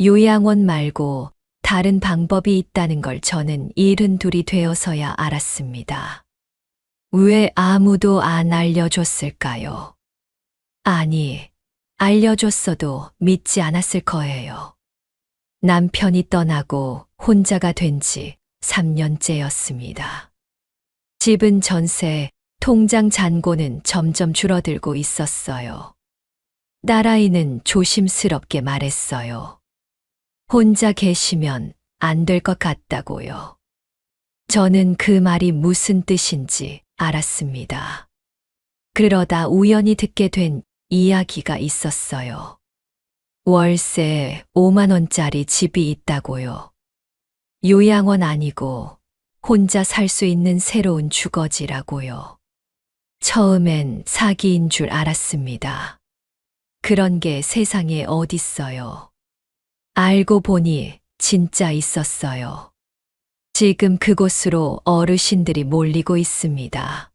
요양원 말고 다른 방법이 있다는 걸 저는 72이 되어서야 알았습니다. 왜 아무도 안 알려줬을까요? 아니, 알려줬어도 믿지 않았을 거예요. 남편이 떠나고 혼자가 된 지 3년째였습니다. 집은 전세, 통장 잔고는 점점 줄어들고 있었어요. 딸아이는 조심스럽게 말했어요. 혼자 계시면 안 될 것 같다고요. 저는 그 말이 무슨 뜻인지 알았습니다. 그러다 우연히 듣게 된 이야기가 있었어요. 월세 5만 원짜리 집이 있다고요. 요양원 아니고 혼자 살 수 있는 새로운 주거지라고요. 처음엔 사기인 줄 알았습니다. 그런 게 세상에 어딨어요. 알고 보니 진짜 있었어요. 지금 그곳으로 어르신들이 몰리고 있습니다.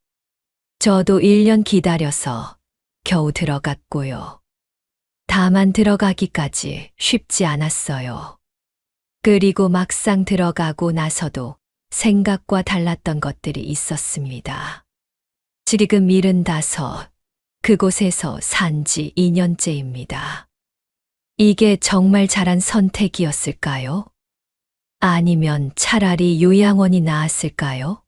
저도 1년 기다려서 겨우 들어갔고요. 다만 들어가기까지 쉽지 않았어요. 그리고 막상 들어가고 나서도 생각과 달랐던 것들이 있었습니다. 지금 75, 그곳에서 산 지 2년째입니다. 이게 정말 잘한 선택이었을까요? 아니면 차라리 요양원이 나았을까요?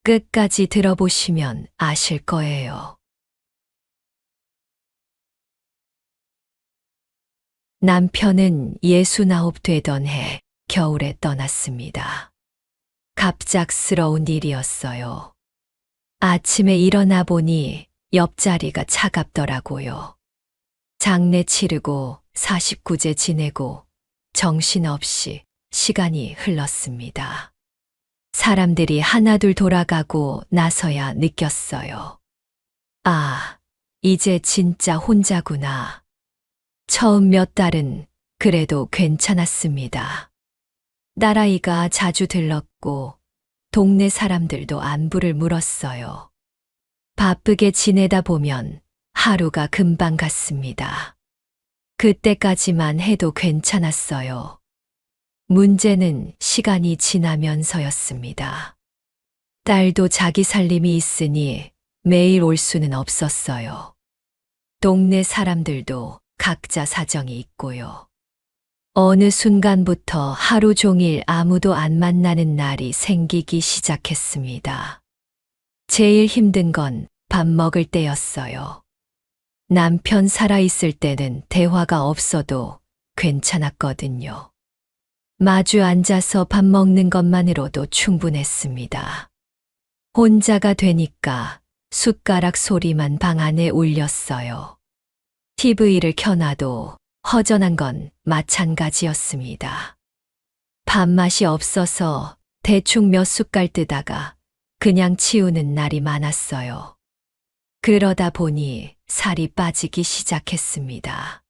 끝까지 들어보시면 아실 거예요. 남편은 69 되던 해 겨울에 떠났습니다. 갑작스러운 일이었어요. 아침에 일어나 보니 옆자리가 차갑더라고요. 장례 치르고 49제 지내고 정신없이 시간이 흘렀습니다. 사람들이 하나둘 돌아가고 나서야 느꼈어요. 아, 이제 진짜 혼자구나. 처음 몇 달은 그래도 괜찮았습니다. 딸아이가 자주 들렀고 동네 사람들도 안부를 물었어요. 바쁘게 지내다 보면 하루가 금방 갔습니다. 그때까지만 해도 괜찮았어요. 문제는 시간이 지나면서였습니다. 딸도 자기 살림이 있으니 매일 올 수는 없었어요. 동네 사람들도 각자 사정이 있고요. 어느 순간부터 하루 종일 아무도 안 만나는 날이 생기기 시작했습니다. 제일 힘든 건 밥 먹을 때였어요. 남편 살아있을 때는 대화가 없어도 괜찮았거든요. 마주 앉아서 밥 먹는 것만으로도 충분했습니다. 혼자가 되니까 숟가락 소리만 방 안에 울렸어요. TV를 켜놔도 허전한 건 마찬가지였습니다. 밥맛이 없어서 대충 몇 숟갈 뜨다가 그냥 치우는 날이 많았어요. 그러다 보니 살이 빠지기 시작했습니다.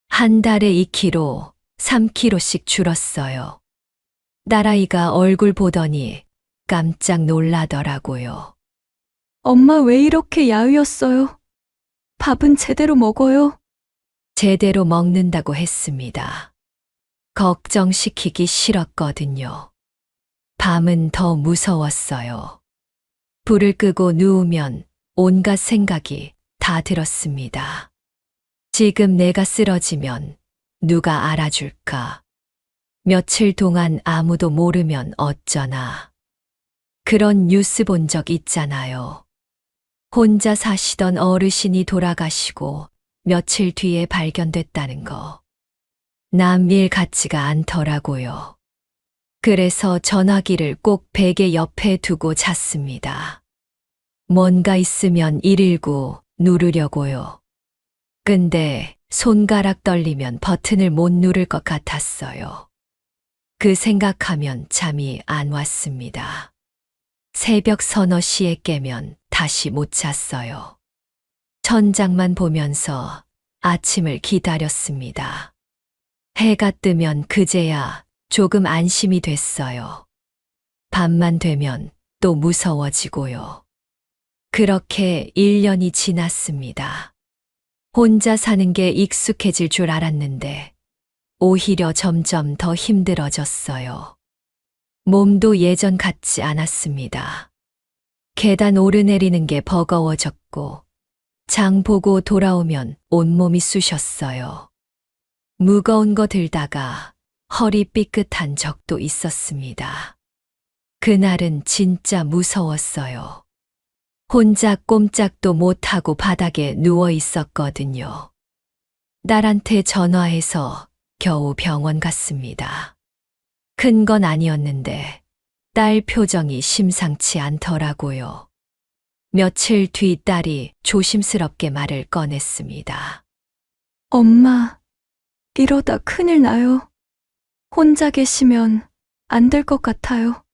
한 달에 2kg, 3kg씩 줄었어요. 딸아이가 얼굴 보더니 깜짝 놀라더라고요. 엄마 왜 이렇게 야위었어요? 밥은 제대로 먹어요? 제대로 먹는다고 했습니다. 걱정시키기 싫었거든요. 밤은 더 무서웠어요. 불을 끄고 누우면 온갖 생각이 다 들었습니다. 지금 내가 쓰러지면 누가 알아줄까? 며칠 동안 아무도 모르면 어쩌나. 그런 뉴스 본 적 있잖아요. 혼자 사시던 어르신이 돌아가시고 며칠 뒤에 발견됐다는 거. 남 일 같지가 않더라고요. 그래서 전화기를 꼭 베개 옆에 두고 잤습니다. 뭔가 있으면 119 누르려고요. 근데 손가락 떨리면 버튼을 못 누를 것 같았어요. 그 생각하면 잠이 안 왔습니다. 새벽 서너 시에 깨면 다시 못 잤어요. 천장만 보면서 아침을 기다렸습니다. 해가 뜨면 그제야 조금 안심이 됐어요. 밤만 되면 또 무서워지고요. 그렇게 1년이 지났습니다. 혼자 사는 게 익숙해질 줄 알았는데 오히려 점점 더 힘들어졌어요. 몸도 예전 같지 않았습니다. 계단 오르내리는 게 버거워졌고, 장 보고 돌아오면 온몸이 쑤셨어요. 무거운 거 들다가 허리 삐끗한 적도 있었습니다. 그날은 진짜 무서웠어요. 혼자 꼼짝도 못하고 바닥에 누워 있었거든요. 딸한테 전화해서 겨우 병원 갔습니다. 큰 건 아니었는데 딸 표정이 심상치 않더라고요. 며칠 뒤 딸이 조심스럽게 말을 꺼냈습니다. 엄마, 이러다 큰일 나요. 혼자 계시면 안 될 것 같아요.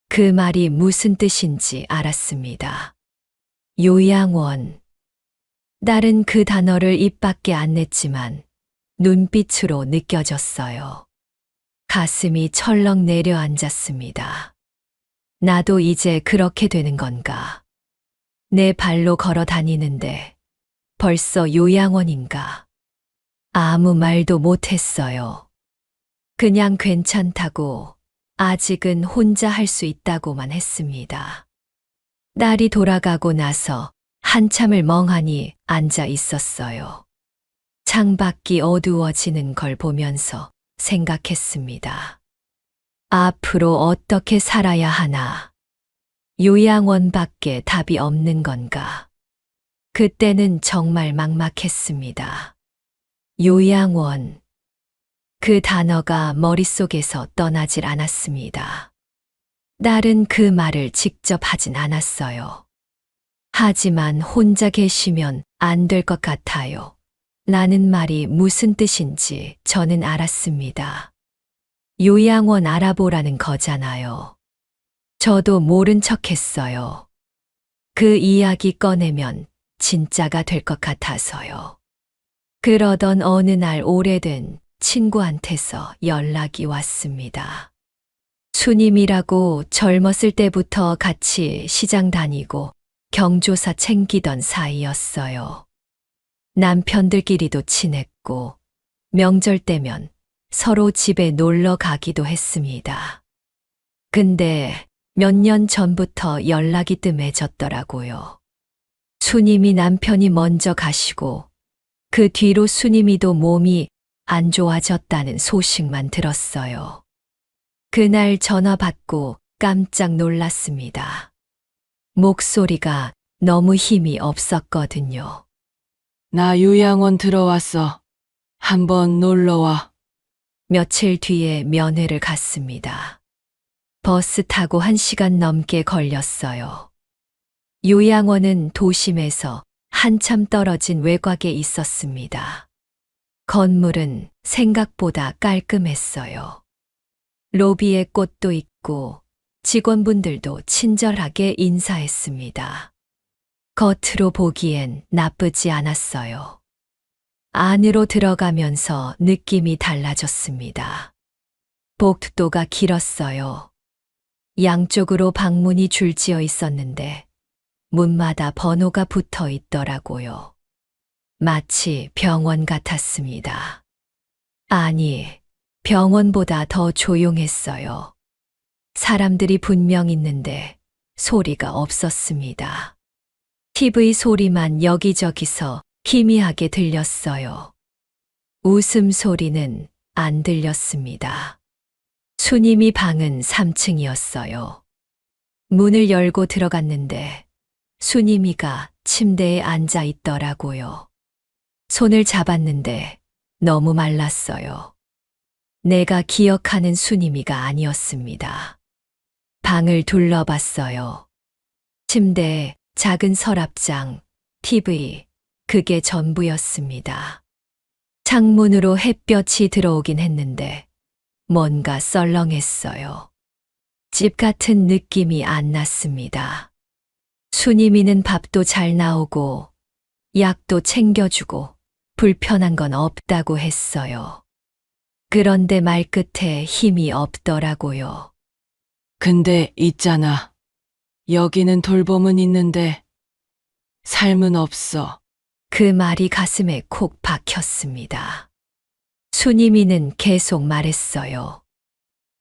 그 말이 무슨 뜻인지 알았습니다. 요양원. 딸은 그 단어를 입 밖에 안 냈지만 눈빛으로 느껴졌어요. 가슴이 철렁 내려앉았습니다. 나도 이제 그렇게 되는 건가? 내 발로 걸어 다니는데 벌써 요양원인가? 아무 말도 못했어요. 그냥 괜찮다고, 아직은 혼자 할 수 있다고만 했습니다. 딸이 돌아가고 나서 한참을 멍하니 앉아 있었어요. 창밖이 어두워지는 걸 보면서 생각했습니다. 앞으로 어떻게 살아야 하나? 요양원밖에 답이 없는 건가? 그때는 정말 막막했습니다. 요양원. 그 단어가 머릿속에서 떠나질 않았습니다. 딸은 그 말을 직접 하진 않았어요. 하지만 혼자 계시면 안 될 것 같아요. 라는 말이 무슨 뜻인지 저는 알았습니다. 요양원 알아보라는 거잖아요. 저도 모른 척 했어요. 그 이야기 꺼내면 진짜가 될 것 같아서요. 그러던 어느 날 오래된 친구한테서 연락이 왔습니다. 수님이라고 젊었을 때부터 같이 시장 다니고 경조사 챙기던 사이였어요. 남편들끼리도 친했고 명절 때면 서로 집에 놀러 가기도 했습니다. 근데 몇 년 전부터 연락이 뜸해졌더라고요. 수님이 남편이 먼저 가시고 그 뒤로 수님이도 몸이 안 좋아졌다는 소식만 들었어요. 그날 전화 받고 깜짝 놀랐습니다. 목소리가 너무 힘이 없었거든요. 나 요양원 들어왔어. 한번 놀러와. 며칠 뒤에 면회를 갔습니다. 버스 타고 1시간 넘게 걸렸어요. 요양원은 도심에서 한참 떨어진 외곽에 있었습니다. 건물은 생각보다 깔끔했어요. 로비에 꽃도 있고 직원분들도 친절하게 인사했습니다. 겉으로 보기엔 나쁘지 않았어요. 안으로 들어가면서 느낌이 달라졌습니다. 복도가 길었어요. 양쪽으로 방문이 줄지어 있었는데 문마다 번호가 붙어 있더라고요. 마치 병원 같았습니다. 아니, 병원보다 더 조용했어요. 사람들이 분명 있는데 소리가 없었습니다. TV 소리만 여기저기서 희미하게 들렸어요. 웃음소리는 안 들렸습니다. 수님이 방은 3층이었어요. 문을 열고 들어갔는데 수님이가 침대에 앉아 있더라고요. 손을 잡았는데 너무 말랐어요. 내가 기억하는 수님이가 아니었습니다. 방을 둘러봤어요. 침대, 작은 서랍장, TV, 그게 전부였습니다. 창문으로 햇볕이 들어오긴 했는데 뭔가 썰렁했어요. 집 같은 느낌이 안 났습니다. 수님이는 밥도 잘 나오고 약도 챙겨주고 불편한 건 없다고 했어요. 그런데 말끝에 힘이 없더라고요. 근데 있잖아. 여기는 돌봄은 있는데 삶은 없어. 그 말이 가슴에 콕 박혔습니다. 순이미는 계속 말했어요.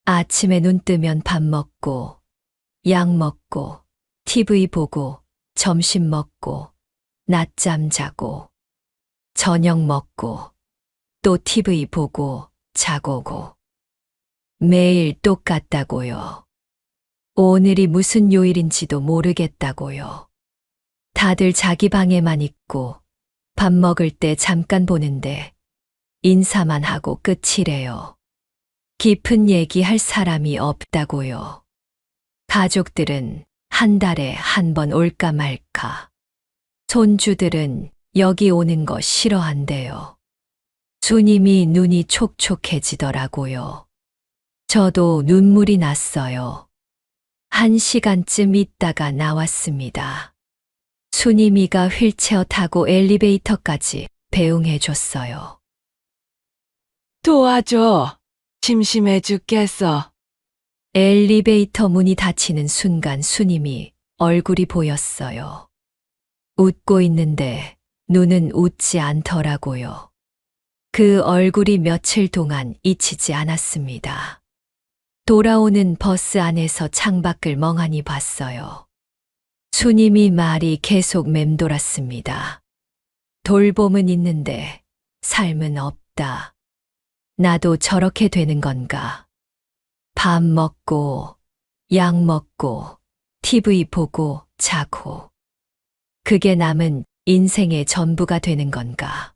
아침에 눈 뜨면 밥 먹고, 약 먹고, TV 보고, 점심 먹고, 낮잠 자고, 저녁 먹고, 또 TV 보고, 자고고. 매일 똑같다고요. 오늘이 무슨 요일인지도 모르겠다고요. 다들 자기 방에만 있고, 밥 먹을 때 잠깐 보는데, 인사만 하고 끝이래요. 깊은 얘기 할 사람이 없다고요. 가족들은 한 달에 한 번 올까 말까. 손주들은 여기 오는 거 싫어한대요. 수님이 눈이 촉촉해지더라고요. 저도 눈물이 났어요. 1시간쯤 있다가 나왔습니다. 수님이가 휠체어 타고 엘리베이터까지 배웅해 줬어요. 도와줘. 심심해 죽겠어. 엘리베이터 문이 닫히는 순간 수님이 얼굴이 보였어요. 웃고 있는데 눈은 웃지 않더라고요. 그 얼굴이 며칠 동안 잊히지 않았습니다. 돌아오는 버스 안에서 창밖을 멍하니 봤어요. 수님이 말이 계속 맴돌았습니다. 돌봄은 있는데 삶은 없다. 나도 저렇게 되는 건가? 밥 먹고, 약 먹고, TV 보고, 자고. 그게 남은 인생의 전부가 되는 건가?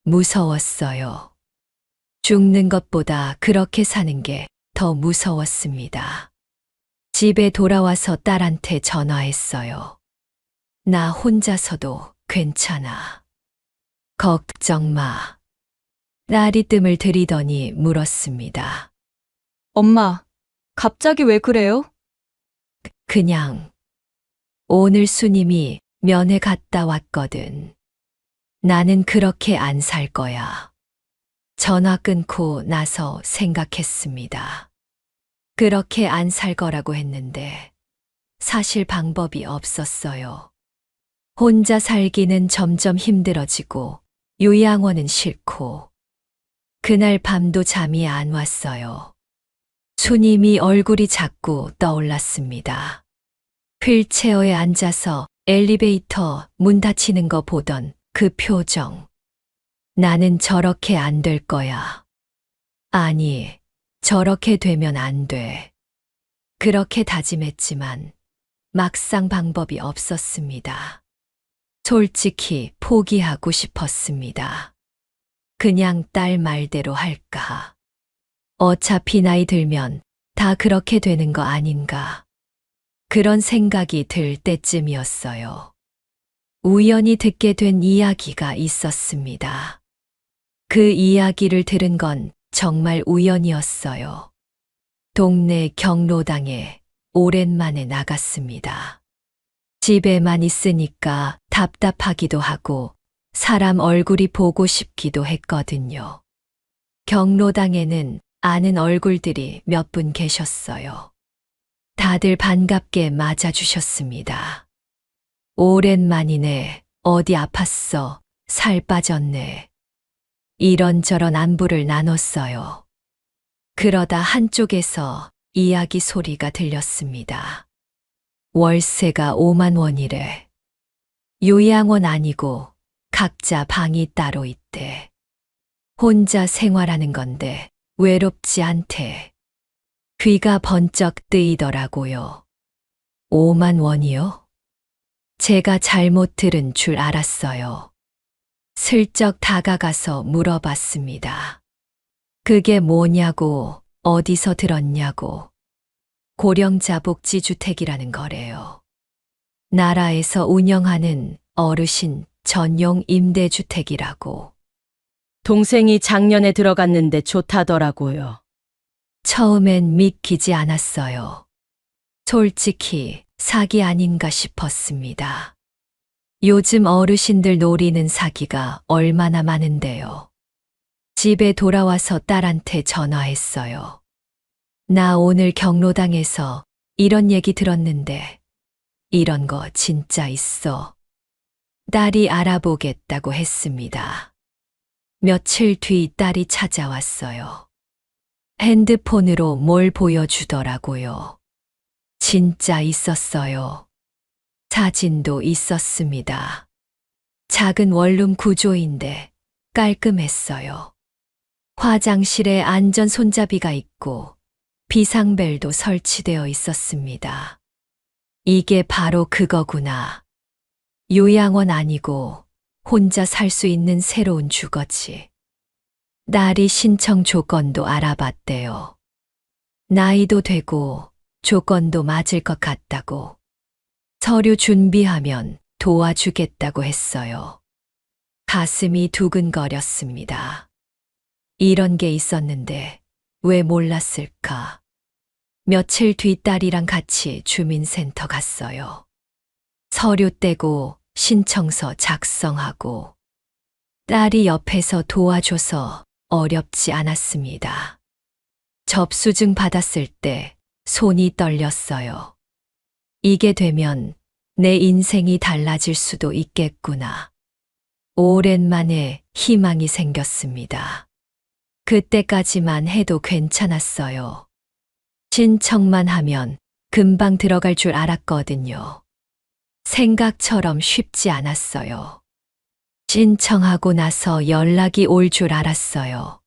무서웠어요. 죽는 것보다 그렇게 사는 게 더 무서웠습니다. 집에 돌아와서 딸한테 전화했어요. 나 혼자서도 괜찮아. 걱정 마. 딸이 뜸을 들이더니 물었습니다. 엄마, 갑자기 왜 그래요? 그냥 오늘 수님이 면회 갔다 왔거든. 나는 그렇게 안 살 거야. 전화 끊고 나서 생각했습니다. 그렇게 안 살 거라고 했는데 사실 방법이 없었어요. 혼자 살기는 점점 힘들어지고 요양원은 싫고 그날 밤도 잠이 안 왔어요. 수님이 얼굴이 자꾸 떠올랐습니다. 휠체어에 앉아서 엘리베이터 문 닫히는 거 보던 그 표정. 나는 저렇게 안 될 거야. 아니, 저렇게 되면 안 돼. 그렇게 다짐했지만 막상 방법이 없었습니다. 솔직히 포기하고 싶었습니다. 그냥 딸 말대로 할까. 어차피 나이 들면 다 그렇게 되는 거 아닌가. 그런 생각이 들 때쯤이었어요. 우연히 듣게 된 이야기가 있었습니다. 그 이야기를 들은 건 정말 우연이었어요. 동네 경로당에 오랜만에 나갔습니다. 집에만 있으니까 답답하기도 하고 사람 얼굴이 보고 싶기도 했거든요. 경로당에는 아는 얼굴들이 몇 분 계셨어요. 다들 반갑게 맞아주셨습니다. 오랜만이네. 어디 아팠어? 살 빠졌네. 이런저런 안부를 나눴어요. 그러다 한쪽에서 이야기 소리가 들렸습니다. 월세가 5만 원이래. 요양원 아니고 각자 방이 따로 있대. 혼자 생활하는 건데 외롭지 않대. 귀가 번쩍 뜨이더라고요. 5만 원이요? 제가 잘못 들은 줄 알았어요. 슬쩍 다가가서 물어봤습니다. 그게 뭐냐고, 어디서 들었냐고. 고령자 복지주택이라는 거래요. 나라에서 운영하는 어르신 전용 임대주택이라고. 동생이 작년에 들어갔는데 좋다더라고요. 처음엔 믿기지 않았어요. 솔직히 사기 아닌가 싶었습니다. 요즘 어르신들 노리는 사기가 얼마나 많은데요. 집에 돌아와서 딸한테 전화했어요. 나 오늘 경로당에서 이런 얘기 들었는데 이런 거 진짜 있어. 딸이 알아보겠다고 했습니다. 며칠 뒤 딸이 찾아왔어요. 핸드폰으로 뭘 보여주더라고요. 진짜 있었어요. 사진도 있었습니다. 작은 원룸 구조인데 깔끔했어요. 화장실에 안전 손잡이가 있고 비상벨도 설치되어 있었습니다. 이게 바로 그거구나. 요양원 아니고 혼자 살 수 있는 새로운 주거지. 딸이 신청 조건도 알아봤대요. 나이도 되고 조건도 맞을 것 같다고. 서류 준비하면 도와주겠다고 했어요. 가슴이 두근거렸습니다. 이런 게 있었는데 왜 몰랐을까? 며칠 뒤 딸이랑 같이 주민센터 갔어요. 서류 떼고 신청서 작성하고 딸이 옆에서 도와줘서 어렵지 않았습니다. 접수증 받았을 때 손이 떨렸어요. 이게 되면 내 인생이 달라질 수도 있겠구나. 오랜만에 희망이 생겼습니다. 그때까지만 해도 괜찮았어요. 신청만 하면 금방 들어갈 줄 알았거든요. 생각처럼 쉽지 않았어요. 신청하고 나서 연락이 올 줄 알았어요.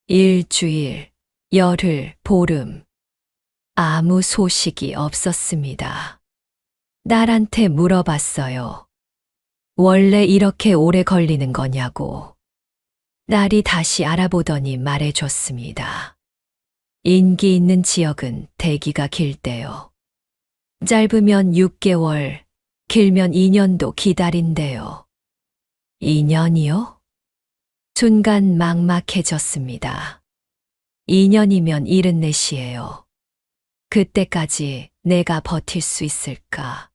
일주일, 열흘, 보름. 아무 소식이 없었습니다. 딸한테 물어봤어요. 원래 이렇게 오래 걸리는 거냐고. 딸이 다시 알아보더니 말해줬습니다. 인기 있는 지역은 대기가 길대요. 짧으면 6개월, 길면 2년도 기다린대요. 2년이요? 순간 막막해졌습니다. 2년이면 74이에요. 그때까지 내가 버틸 수 있을까?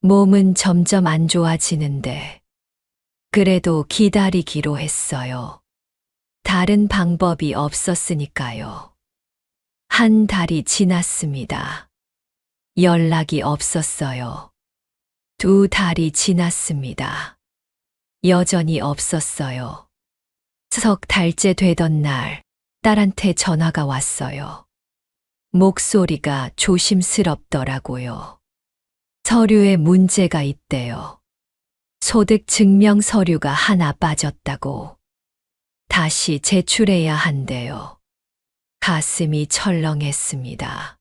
몸은 점점 안 좋아지는데, 그래도 기다리기로 했어요. 다른 방법이 없었으니까요. 한 달이 지났습니다. 연락이 없었어요. 2달이 지났습니다. 여전히 없었어요. 석 달째 되던 날, 딸한테 전화가 왔어요. 목소리가 조심스럽더라고요. 서류에 문제가 있대요. 소득 증명 서류가 하나 빠졌다고. 다시 제출해야 한대요. 가슴이 철렁했습니다.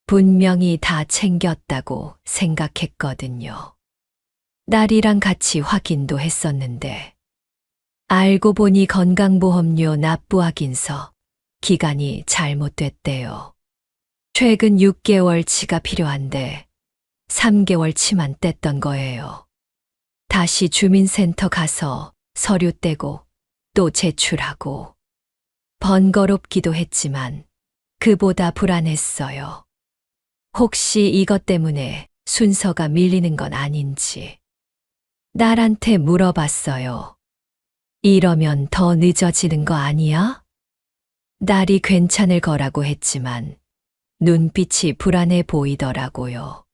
분명히 다 챙겼다고 생각했거든요. 딸이랑 같이 확인도 했었는데, 알고 보니 건강보험료 납부 확인서 기간이 잘못됐대요. 최근 6개월치가 필요한데 3개월치만 뗐던 거예요. 다시 주민센터 가서 서류 떼고 또 제출하고. 번거롭기도 했지만 그보다 불안했어요. 혹시 이것 때문에 순서가 밀리는 건 아닌지. 딸한테 물어봤어요. 이러면 더 늦어지는 거 아니야? 딸이 괜찮을 거라고 했지만 눈빛이 불안해 보이더라고요.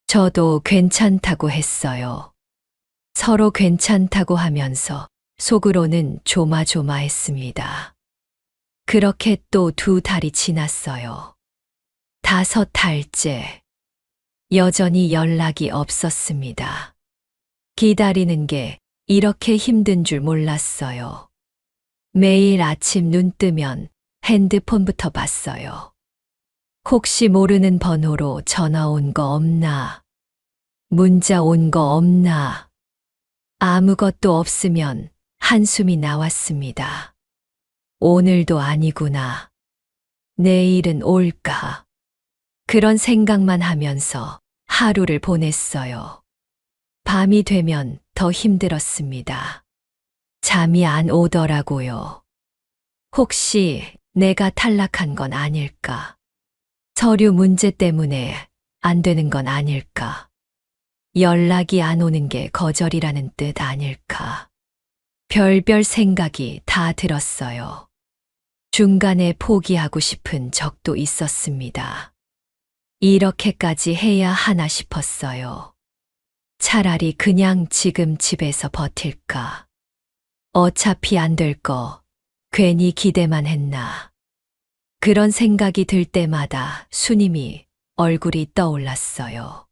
저도 괜찮다고 했어요. 서로 괜찮다고 하면서 속으로는 조마조마했습니다. 그렇게 또 2달이 지났어요. 5달째. 여전히 연락이 없었습니다. 기다리는 게 이렇게 힘든 줄 몰랐어요. 매일 아침 눈 뜨면 핸드폰부터 봤어요. 혹시 모르는 번호로 전화 온 거 없나? 문자 온 거 없나? 아무것도 없으면 한숨이 나왔습니다. 오늘도 아니구나. 내일은 올까? 그런 생각만 하면서 하루를 보냈어요. 밤이 되면 더 힘들었습니다. 잠이 안 오더라고요. 혹시 내가 탈락한 건 아닐까? 서류 문제 때문에 안 되는 건 아닐까? 연락이 안 오는 게 거절이라는 뜻 아닐까? 별별 생각이 다 들었어요. 중간에 포기하고 싶은 적도 있었습니다. 이렇게까지 해야 하나 싶었어요. 차라리 그냥 지금 집에서 버틸까? 어차피 안 될 거 괜히 기대만 했나. 그런 생각이 들 때마다 수님이 얼굴이 떠올랐어요.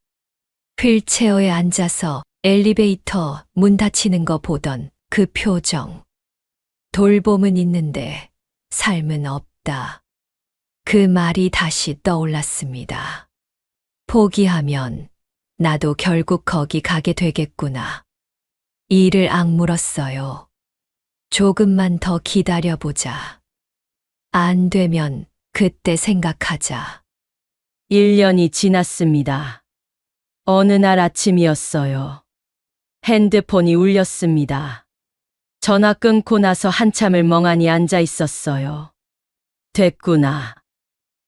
휠체어에 앉아서 엘리베이터 문 닫히는 거 보던 그 표정. 돌봄은 있는데 삶은 없다. 그 말이 다시 떠올랐습니다. 포기하면 나도 결국 거기 가게 되겠구나. 이를 악물었어요. 조금만 더 기다려보자. 안 되면 그때 생각하자. 1년이 지났습니다. 어느 날 아침이었어요. 핸드폰이 울렸습니다. 전화 끊고 나서 한참을 멍하니 앉아 있었어요. 됐구나.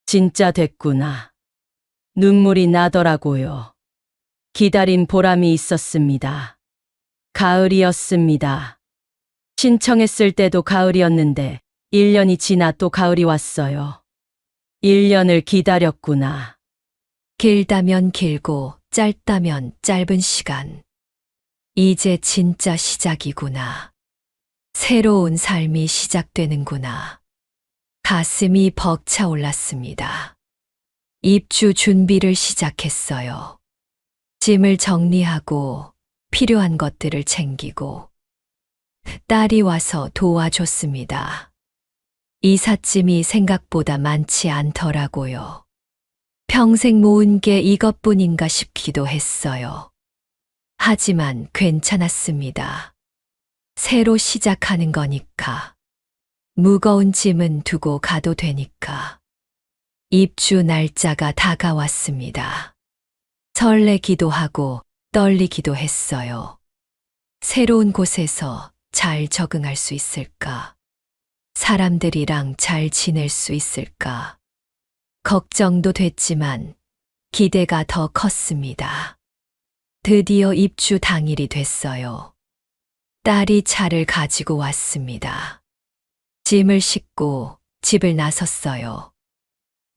진짜 됐구나. 눈물이 나더라고요. 기다린 보람이 있었습니다. 가을이었습니다. 신청했을 때도 가을이었는데 1년이 지나 또 가을이 왔어요. 1년을 기다렸구나. 길다면 길고 짧다면 짧은 시간. 이제 진짜 시작이구나. 새로운 삶이 시작되는구나. 가슴이 벅차올랐습니다. 입주 준비를 시작했어요. 짐을 정리하고 필요한 것들을 챙기고 딸이 와서 도와줬습니다. 이삿짐이 생각보다 많지 않더라고요. 평생 모은 게 이것뿐인가 싶기도 했어요. 하지만 괜찮았습니다. 새로 시작하는 거니까. 무거운 짐은 두고 가도 되니까. 입주 날짜가 다가왔습니다. 설레기도 하고 떨리기도 했어요. 새로운 곳에서 잘 적응할 수 있을까? 사람들이랑 잘 지낼 수 있을까? 걱정도 됐지만 기대가 더 컸습니다. 드디어 입주 당일이 됐어요. 딸이 차를 가지고 왔습니다. 짐을 싣고 집을 나섰어요.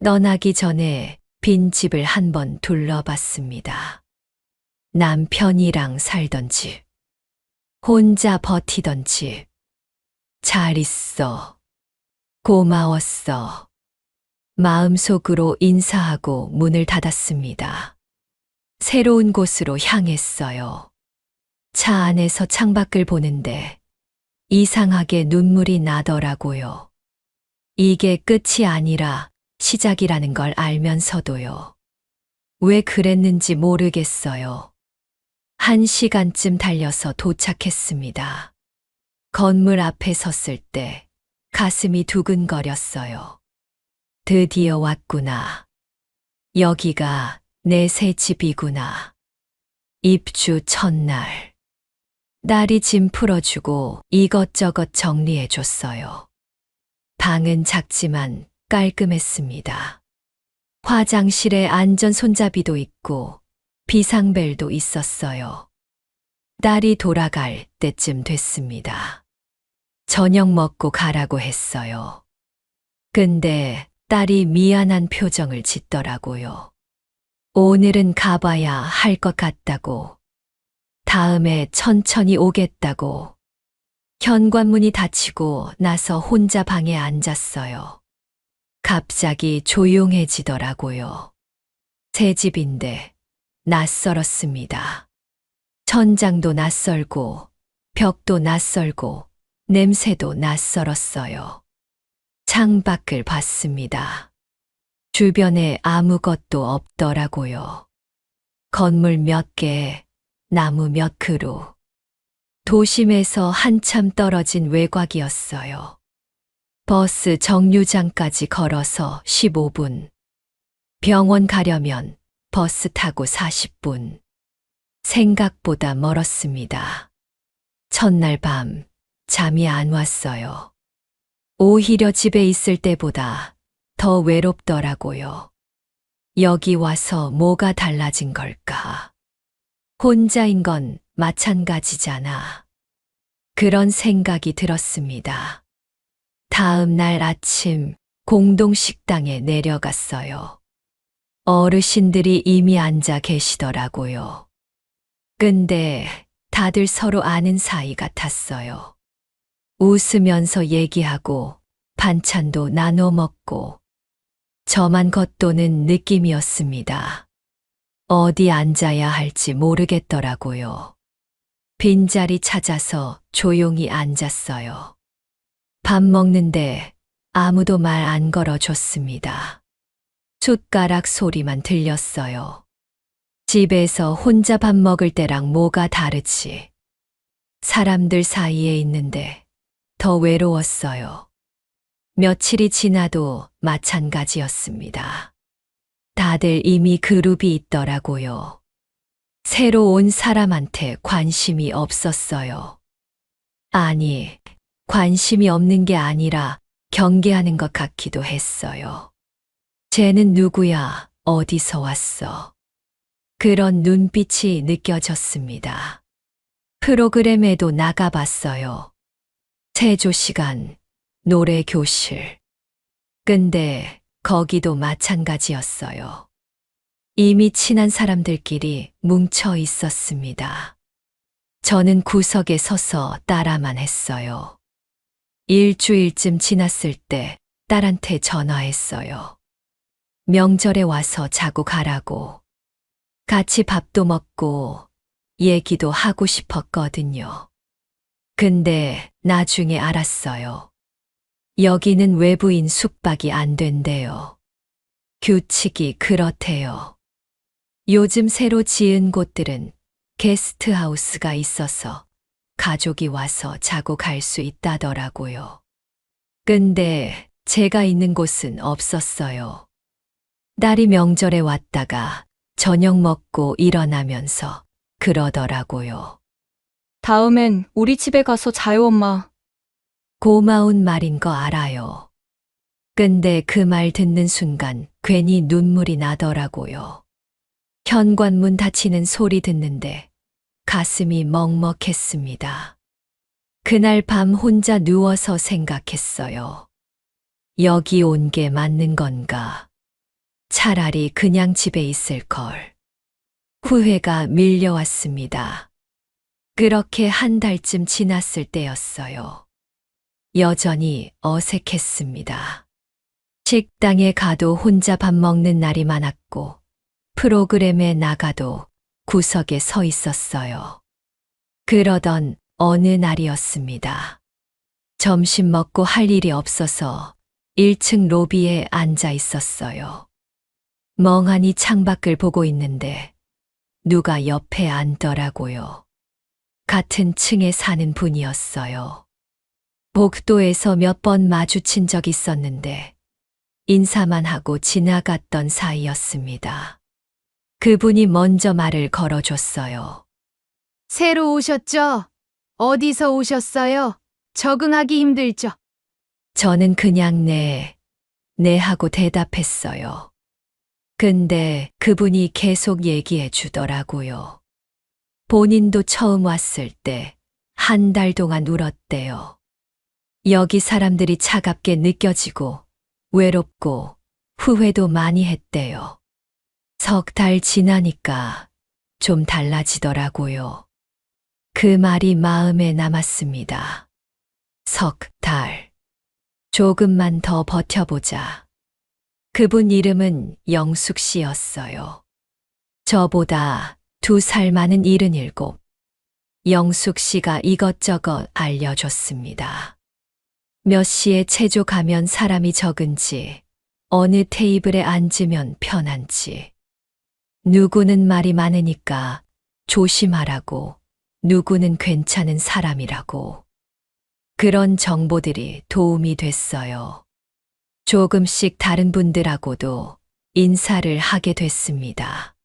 떠나기 전에 빈 집을 한번 둘러봤습니다. 남편이랑 살던 집, 혼자 버티던 집. 잘 있어. 고마웠어. 마음속으로 인사하고 문을 닫았습니다. 새로운 곳으로 향했어요. 차 안에서 창밖을 보는데 이상하게 눈물이 나더라고요. 이게 끝이 아니라 시작이라는 걸 알면서도요. 왜 그랬는지 모르겠어요. 1시간쯤 달려서 도착했습니다. 건물 앞에 섰을 때 가슴이 두근거렸어요. 드디어 왔구나. 여기가 내 새 집이구나. 입주 첫날. 딸이 짐 풀어주고 이것저것 정리해줬어요. 방은 작지만 깔끔했습니다. 화장실에 안전 손잡이도 있고 비상벨도 있었어요. 딸이 돌아갈 때쯤 됐습니다. 저녁 먹고 가라고 했어요. 근데 딸이 미안한 표정을 짓더라고요. 오늘은 가봐야 할 것 같다고. 다음에 천천히 오겠다고. 현관문이 닫히고 나서 혼자 방에 앉았어요. 갑자기 조용해지더라고요. 새 집인데 낯설었습니다. 천장도 낯설고 벽도 낯설고 냄새도 낯설었어요. 창밖을 봤습니다. 주변에 아무것도 없더라고요. 건물 몇 개, 나무 몇 그루. 도심에서 한참 떨어진 외곽이었어요. 버스 정류장까지 걸어서 15분. 병원 가려면 버스 타고 40분. 생각보다 멀었습니다. 첫날 밤 잠이 안 왔어요. 오히려 집에 있을 때보다 더 외롭더라고요. 여기 와서 뭐가 달라진 걸까? 혼자인 건 마찬가지잖아. 그런 생각이 들었습니다. 다음 날 아침 공동식당에 내려갔어요. 어르신들이 이미 앉아 계시더라고요. 근데 다들 서로 아는 사이 같았어요. 웃으면서 얘기하고 반찬도 나눠 먹고 저만 겉도는 느낌이었습니다. 어디 앉아야 할지 모르겠더라고요. 빈자리 찾아서 조용히 앉았어요. 밥 먹는데 아무도 말 안 걸어줬습니다. 숟가락 소리만 들렸어요. 집에서 혼자 밥 먹을 때랑 뭐가 다르지? 사람들 사이에 있는데 더 외로웠어요. 며칠이 지나도 마찬가지였습니다. 다들 이미 그룹이 있더라고요. 새로 온 사람한테 관심이 없었어요. 아니, 관심이 없는 게 아니라 경계하는 것 같기도 했어요. 쟤는 누구야? 어디서 왔어? 그런 눈빛이 느껴졌습니다. 프로그램에도 나가봤어요. 체조 시간, 노래 교실. 근데 거기도 마찬가지였어요. 이미 친한 사람들끼리 뭉쳐 있었습니다. 저는 구석에 서서 따라만 했어요. 일주일쯤 지났을 때 딸한테 전화했어요. 명절에 와서 자고 가라고. 같이 밥도 먹고 얘기도 하고 싶었거든요. 근데 나중에 알았어요. 여기는 외부인 숙박이 안 된대요. 규칙이 그렇대요. 요즘 새로 지은 곳들은 게스트하우스가 있어서 가족이 와서 자고 갈 수 있다더라고요. 근데 제가 있는 곳은 없었어요. 딸이 명절에 왔다가 저녁 먹고 일어나면서 그러더라고요. 다음엔 우리 집에 가서 자요, 엄마. 고마운 말인 거 알아요. 근데 그 말 듣는 순간 괜히 눈물이 나더라고요. 현관문 닫히는 소리 듣는데 가슴이 먹먹했습니다. 그날 밤 혼자 누워서 생각했어요. 여기 온 게 맞는 건가? 차라리 그냥 집에 있을 걸. 후회가 밀려왔습니다. 그렇게 한 달쯤 지났을 때였어요. 여전히 어색했습니다. 식당에 가도 혼자 밥 먹는 날이 많았고, 프로그램에 나가도 구석에 서 있었어요. 그러던 어느 날이었습니다. 점심 먹고 할 일이 없어서 1층 로비에 앉아 있었어요. 멍하니 창밖을 보고 있는데 누가 옆에 앉더라고요. 같은 층에 사는 분이었어요. 복도에서 몇 번 마주친 적 있었는데 인사만 하고 지나갔던 사이였습니다. 그분이 먼저 말을 걸어줬어요. 새로 오셨죠? 어디서 오셨어요? 적응하기 힘들죠? 저는 그냥 네 하고 대답했어요. 근데 그분이 계속 얘기해 주더라고요. 본인도 처음 왔을 때 한 달 동안 울었대요. 여기 사람들이 차갑게 느껴지고 외롭고 후회도 많이 했대요. 석 달 지나니까 좀 달라지더라고요. 그 말이 마음에 남았습니다. 석 달. 조금만 더 버텨보자. 그분 이름은 영숙 씨였어요. 저보다 2살 많은 77. 영숙 씨가 이것저것 알려줬습니다. 몇 시에 체조 가면 사람이 적은지, 어느 테이블에 앉으면 편한지, 누구는 말이 많으니까 조심하라고, 누구는 괜찮은 사람이라고. 그런 정보들이 도움이 됐어요. 조금씩 다른 분들하고도 인사를 하게 됐습니다.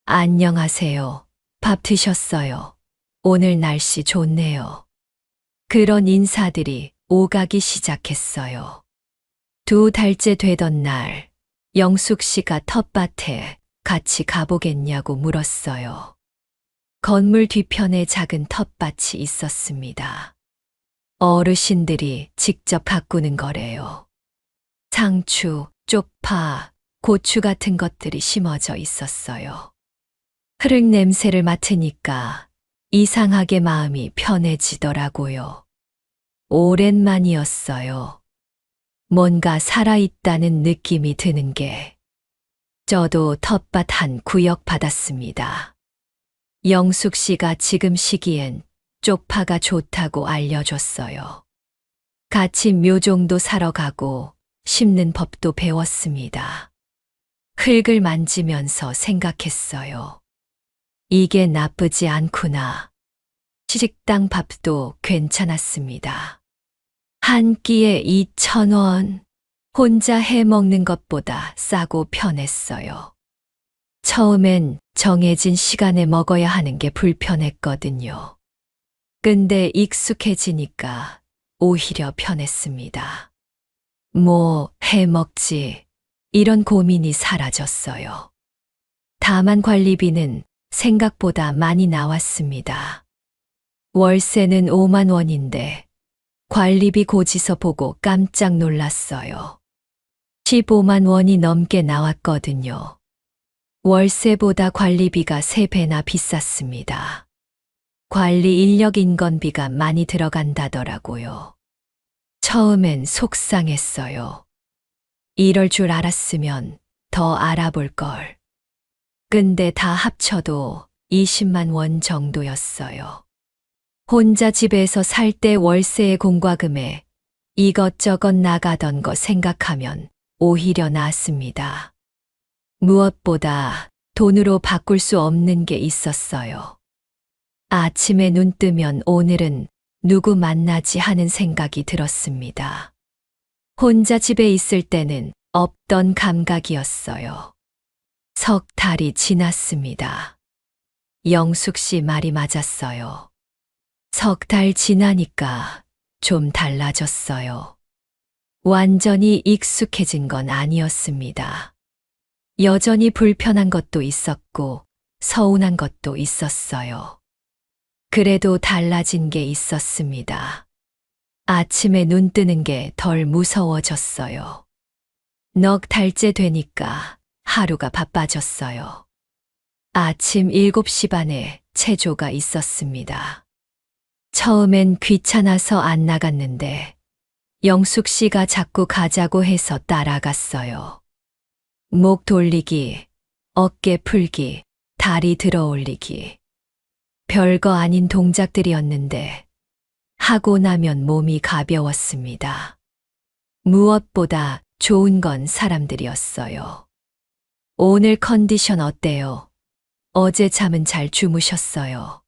안녕하세요. 밥 드셨어요? 오늘 날씨 좋네요. 그런 인사들이 오가기 시작했어요. 2달째 되던 날, 영숙 씨가 텃밭에 같이 가보겠냐고 물었어요. 건물 뒤편에 작은 텃밭이 있었습니다. 어르신들이 직접 가꾸는 거래요. 상추, 쪽파, 고추 같은 것들이 심어져 있었어요. 흙 냄새를 맡으니까 이상하게 마음이 편해지더라고요. 오랜만이었어요. 뭔가 살아있다는 느낌이 드는 게. 저도 텃밭 한 구역 받았습니다. 영숙 씨가 지금 시기엔 쪽파가 좋다고 알려줬어요. 같이 묘종도 사러 가고 심는 법도 배웠습니다. 흙을 만지면서 생각했어요. 이게 나쁘지 않구나. 식당 밥도 괜찮았습니다. 한 끼에 2,000원. 혼자 해 먹는 것보다 싸고 편했어요. 처음엔 정해진 시간에 먹어야 하는 게 불편했거든요. 근데 익숙해지니까 오히려 편했습니다. 뭐 해 먹지, 이런 고민이 사라졌어요. 다만 관리비는 생각보다 많이 나왔습니다. 월세는 5만 원인데 관리비 고지서 보고 깜짝 놀랐어요. 15만 원이 넘게 나왔거든요. 월세보다 관리비가 3배나 비쌌습니다. 관리 인력 인건비가 많이 들어간다더라고요. 처음엔 속상했어요. 이럴 줄 알았으면 더 알아볼 걸. 근데 다 합쳐도 20만 원 정도였어요. 혼자 집에서 살 때 월세의 공과금에 이것저것 나가던 거 생각하면 오히려 낫습니다. 무엇보다 돈으로 바꿀 수 없는 게 있었어요. 아침에 눈 뜨면 오늘은 누구 만나지 하는 생각이 들었습니다. 혼자 집에 있을 때는 없던 감각이었어요. 석 달이 지났습니다. 영숙 씨 말이 맞았어요. 석 달 지나니까 좀 달라졌어요. 완전히 익숙해진 건 아니었습니다. 여전히 불편한 것도 있었고 서운한 것도 있었어요. 그래도 달라진 게 있었습니다. 아침에 눈 뜨는 게 덜 무서워졌어요. 넉 달째 되니까 하루가 바빠졌어요. 아침 7시 반에 체조가 있었습니다. 처음엔 귀찮아서 안 나갔는데 영숙 씨가 자꾸 가자고 해서 따라갔어요. 목 돌리기, 어깨 풀기, 다리 들어 올리기. 별거 아닌 동작들이었는데 하고 나면 몸이 가벼웠습니다. 무엇보다 좋은 건 사람들이었어요. 오늘 컨디션 어때요? 어제 잠은 잘 주무셨어요?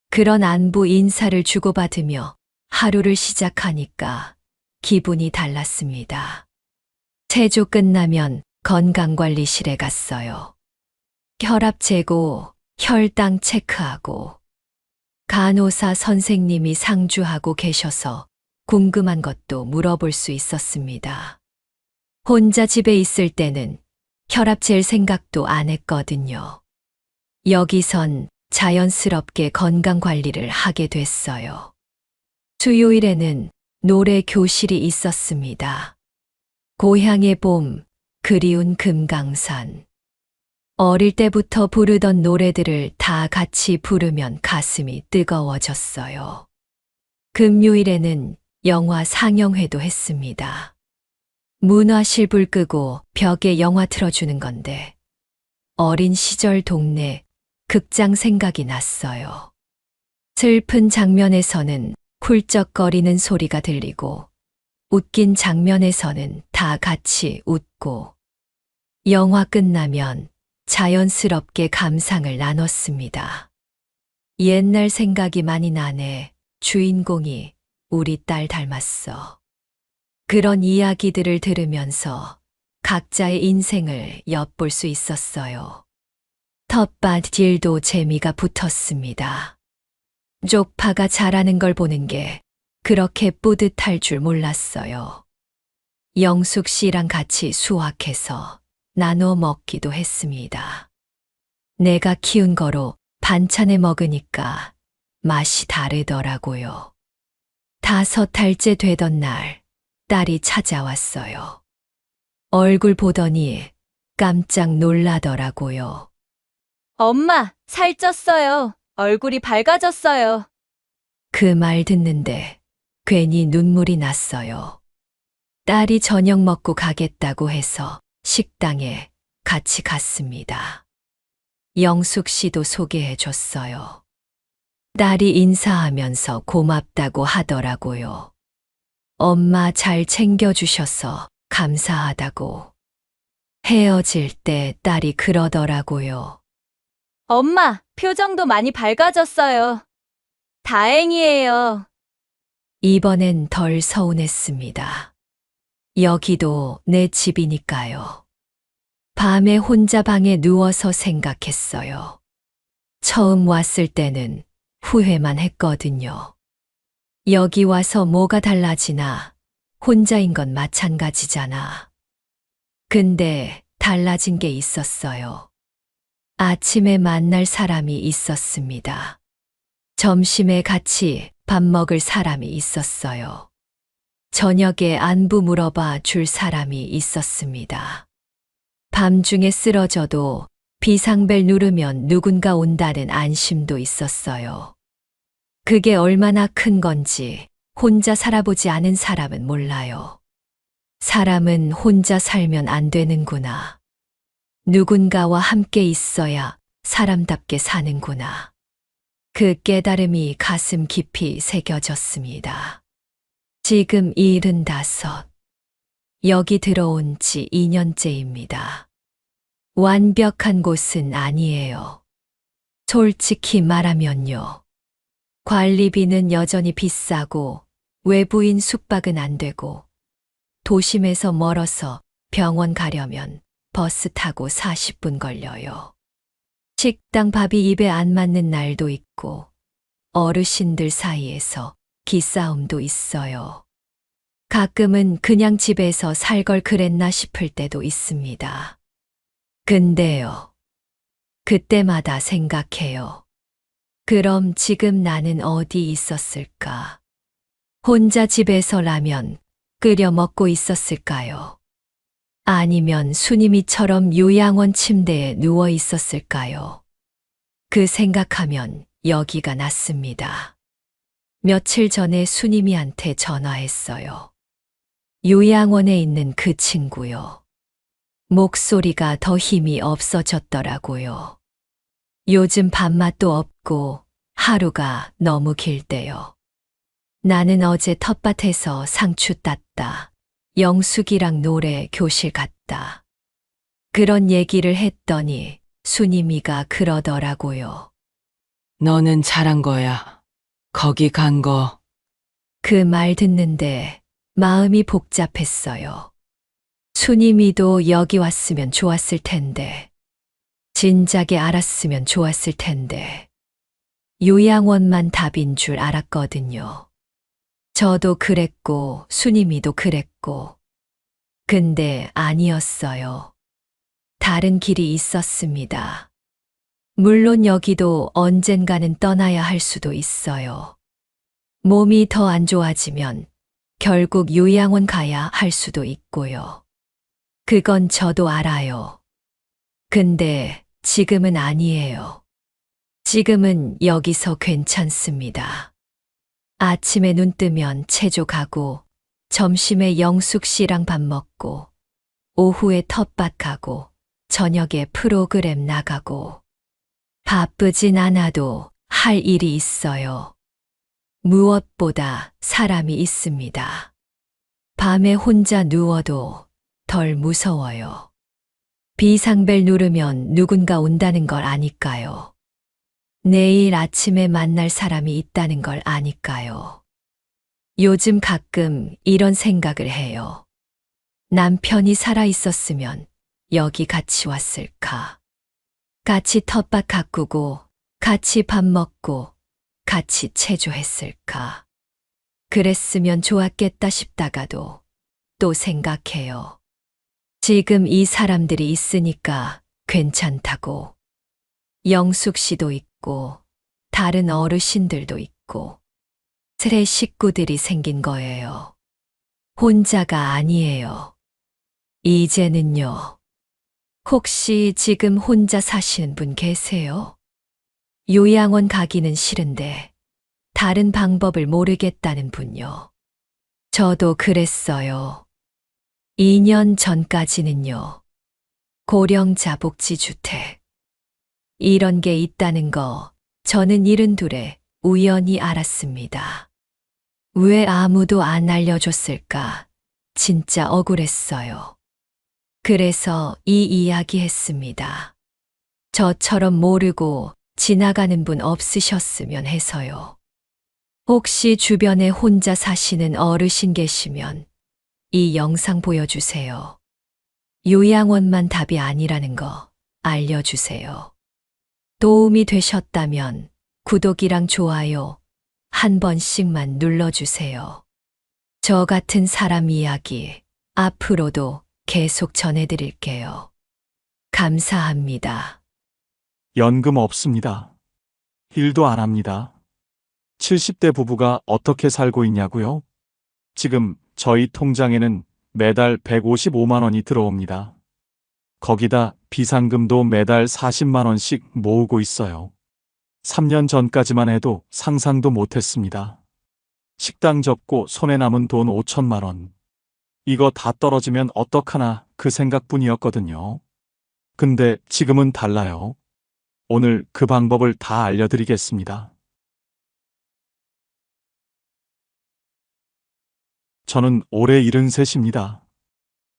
그런 안부 인사를 주고받으며 하루를 시작하니까 기분이 달랐습니다. 체조 끝나면 건강관리실에 갔어요. 혈압 재고, 혈당 체크하고, 간호사 선생님이 상주하고 계셔서 궁금한 것도 물어볼 수 있었습니다. 혼자 집에 있을 때는 혈압 잴 생각도 안 했거든요. 여기선 자연스럽게 건강관리를 하게 됐어요. 수요일에는 노래 교실이 있었습니다. 고향의 봄, 그리운 금강산. 어릴 때부터 부르던 노래들을 다 같이 부르면 가슴이 뜨거워졌어요. 금요일에는 영화 상영회도 했습니다. 문화실 불 끄고 벽에 영화 틀어주는 건데 어린 시절 동네 극장 생각이 났어요. 슬픈 장면에서는 훌쩍거리는 소리가 들리고 웃긴 장면에서는 다 같이 웃고 영화 끝나면 자연스럽게 감상을 나눴습니다. 옛날 생각이 많이 나네. 주인공이 우리 딸 닮았어. 그런 이야기들을 들으면서 각자의 인생을 엿볼 수 있었어요. 텃밭 일도 재미가 붙었습니다. 쪽파가 자라는 걸 보는 게 그렇게 뿌듯할 줄 몰랐어요. 영숙 씨랑 같이 수확해서 나눠 먹기도 했습니다. 내가 키운 거로 반찬에 먹으니까 맛이 다르더라고요. 5달째 되던 날 딸이 찾아왔어요. 얼굴 보더니 깜짝 놀라더라고요. 엄마, 살쪘어요. 얼굴이 밝아졌어요. 그 말 듣는데 괜히 눈물이 났어요. 딸이 저녁 먹고 가겠다고 해서 식당에 같이 갔습니다. 영숙 씨도 소개해 줬어요. 딸이 인사하면서 고맙다고 하더라고요. 엄마 잘 챙겨주셔서 감사하다고. 헤어질 때 딸이 그러더라고요. 엄마, 표정도 많이 밝아졌어요. 다행이에요. 이번엔 덜 서운했습니다. 여기도 내 집이니까요. 밤에 혼자 방에 누워서 생각했어요. 처음 왔을 때는 후회만 했거든요. 여기 와서 뭐가 달라지나, 혼자인 건 마찬가지잖아. 근데 달라진 게 있었어요. 아침에 만날 사람이 있었습니다. 점심에 같이 밥 먹을 사람이 있었어요. 저녁에 안부 물어봐 줄 사람이 있었습니다. 밤중에 쓰러져도 비상벨 누르면 누군가 온다는 안심도 있었어요. 그게 얼마나 큰 건지 혼자 살아보지 않은 사람은 몰라요. 사람은 혼자 살면 안 되는구나. 누군가와 함께 있어야 사람답게 사는구나. 그 깨달음이 가슴 깊이 새겨졌습니다. 지금 75. 여기 들어온 지 2년째입니다. 완벽한 곳은 아니에요. 솔직히 말하면요. 관리비는 여전히 비싸고 외부인 숙박은 안 되고 도심에서 멀어서 병원 가려면 버스 타고 40분 걸려요. 식당 밥이 입에 안 맞는 날도 있고 어르신들 사이에서 기싸움도 있어요. 가끔은 그냥 집에서 살 걸 그랬나 싶을 때도 있습니다. 근데요. 그때마다 생각해요. 그럼 지금 나는 어디 있었을까? 혼자 집에서 라면 끓여 먹고 있었을까요? 아니면 수님이처럼 요양원 침대에 누워 있었을까요? 그 생각하면 여기가 낫습니다. 며칠 전에 수님이한테 전화했어요. 요양원에 있는 그 친구요. 목소리가 더 힘이 없어졌더라고요. 요즘 밥맛도 없고 하루가 너무 길대요. 나는 어제 텃밭에서 상추 땄다. 영숙이랑 노래 교실 갔다. 그런 얘기를 했더니 수님이가 그러더라고요. 너는 잘한 거야. 거기 간 거. 그 말 듣는데 마음이 복잡했어요. 수님이도 여기 왔으면 좋았을 텐데. 진작에 알았으면 좋았을 텐데. 요양원만 답인 줄 알았거든요. 저도 그랬고 수님이도 그랬고. 근데 아니었어요. 다른 길이 있었습니다. 물론 여기도 언젠가는 떠나야 할 수도 있어요. 몸이 더 안 좋아지면 결국 요양원 가야 할 수도 있고요. 그건 저도 알아요. 근데 지금은 아니에요. 지금은 여기서 괜찮습니다. 아침에 눈 뜨면 체조 가고, 점심에 영숙 씨랑 밥 먹고, 오후에 텃밭 가고, 저녁에 프로그램 나가고. 바쁘진 않아도 할 일이 있어요. 무엇보다 사람이 있습니다. 밤에 혼자 누워도 덜 무서워요. 비상벨 누르면 누군가 온다는 걸 아니까요. 내일 아침에 만날 사람이 있다는 걸 아니까요. 요즘 가끔 이런 생각을 해요. 남편이 살아 있었으면 여기 같이 왔을까? 같이 텃밭 가꾸고, 같이 밥 먹고, 같이 체조했을까? 그랬으면 좋았겠다 싶다가도 또 생각해요. 지금 이 사람들이 있으니까 괜찮다고. 영숙 씨도 있고, 다른 어르신들도 있고, 새 식구들이 생긴 거예요. 혼자가 아니에요. 이제는요. 혹시 지금 혼자 사시는 분 계세요? 요양원 가기는 싫은데, 다른 방법을 모르겠다는 분요. 저도 그랬어요. 2년 전까지는요. 고령자 복지주택. 이런 게 있다는 거 저는 72에 우연히 알았습니다. 왜 아무도 안 알려줬을까? 진짜 억울했어요. 그래서 이 이야기 했습니다. 저처럼 모르고 지나가는 분 없으셨으면 해서요. 혹시 주변에 혼자 사시는 어르신 계시면 이 영상 보여주세요. 요양원만 답이 아니라는 거 알려주세요. 도움이 되셨다면 구독이랑 좋아요 한 번씩만 눌러주세요. 저 같은 사람 이야기 앞으로도 계속 전해드릴게요. 감사합니다. 연금 없습니다. 일도 안 합니다. 70대 부부가 어떻게 살고 있냐고요? 지금 저희 통장에는 매달 155만 원이 들어옵니다. 거기다 비상금도 매달 40만 원씩 모으고 있어요. 3년 전까지만 해도 상상도 못했습니다. 식당 접고 손에 남은 돈 5천만 원. 이거 다 떨어지면 어떡하나 그 생각뿐이었거든요. 근데 지금은 달라요. 오늘 그 방법을 다 알려드리겠습니다. 저는 올해 73입니다.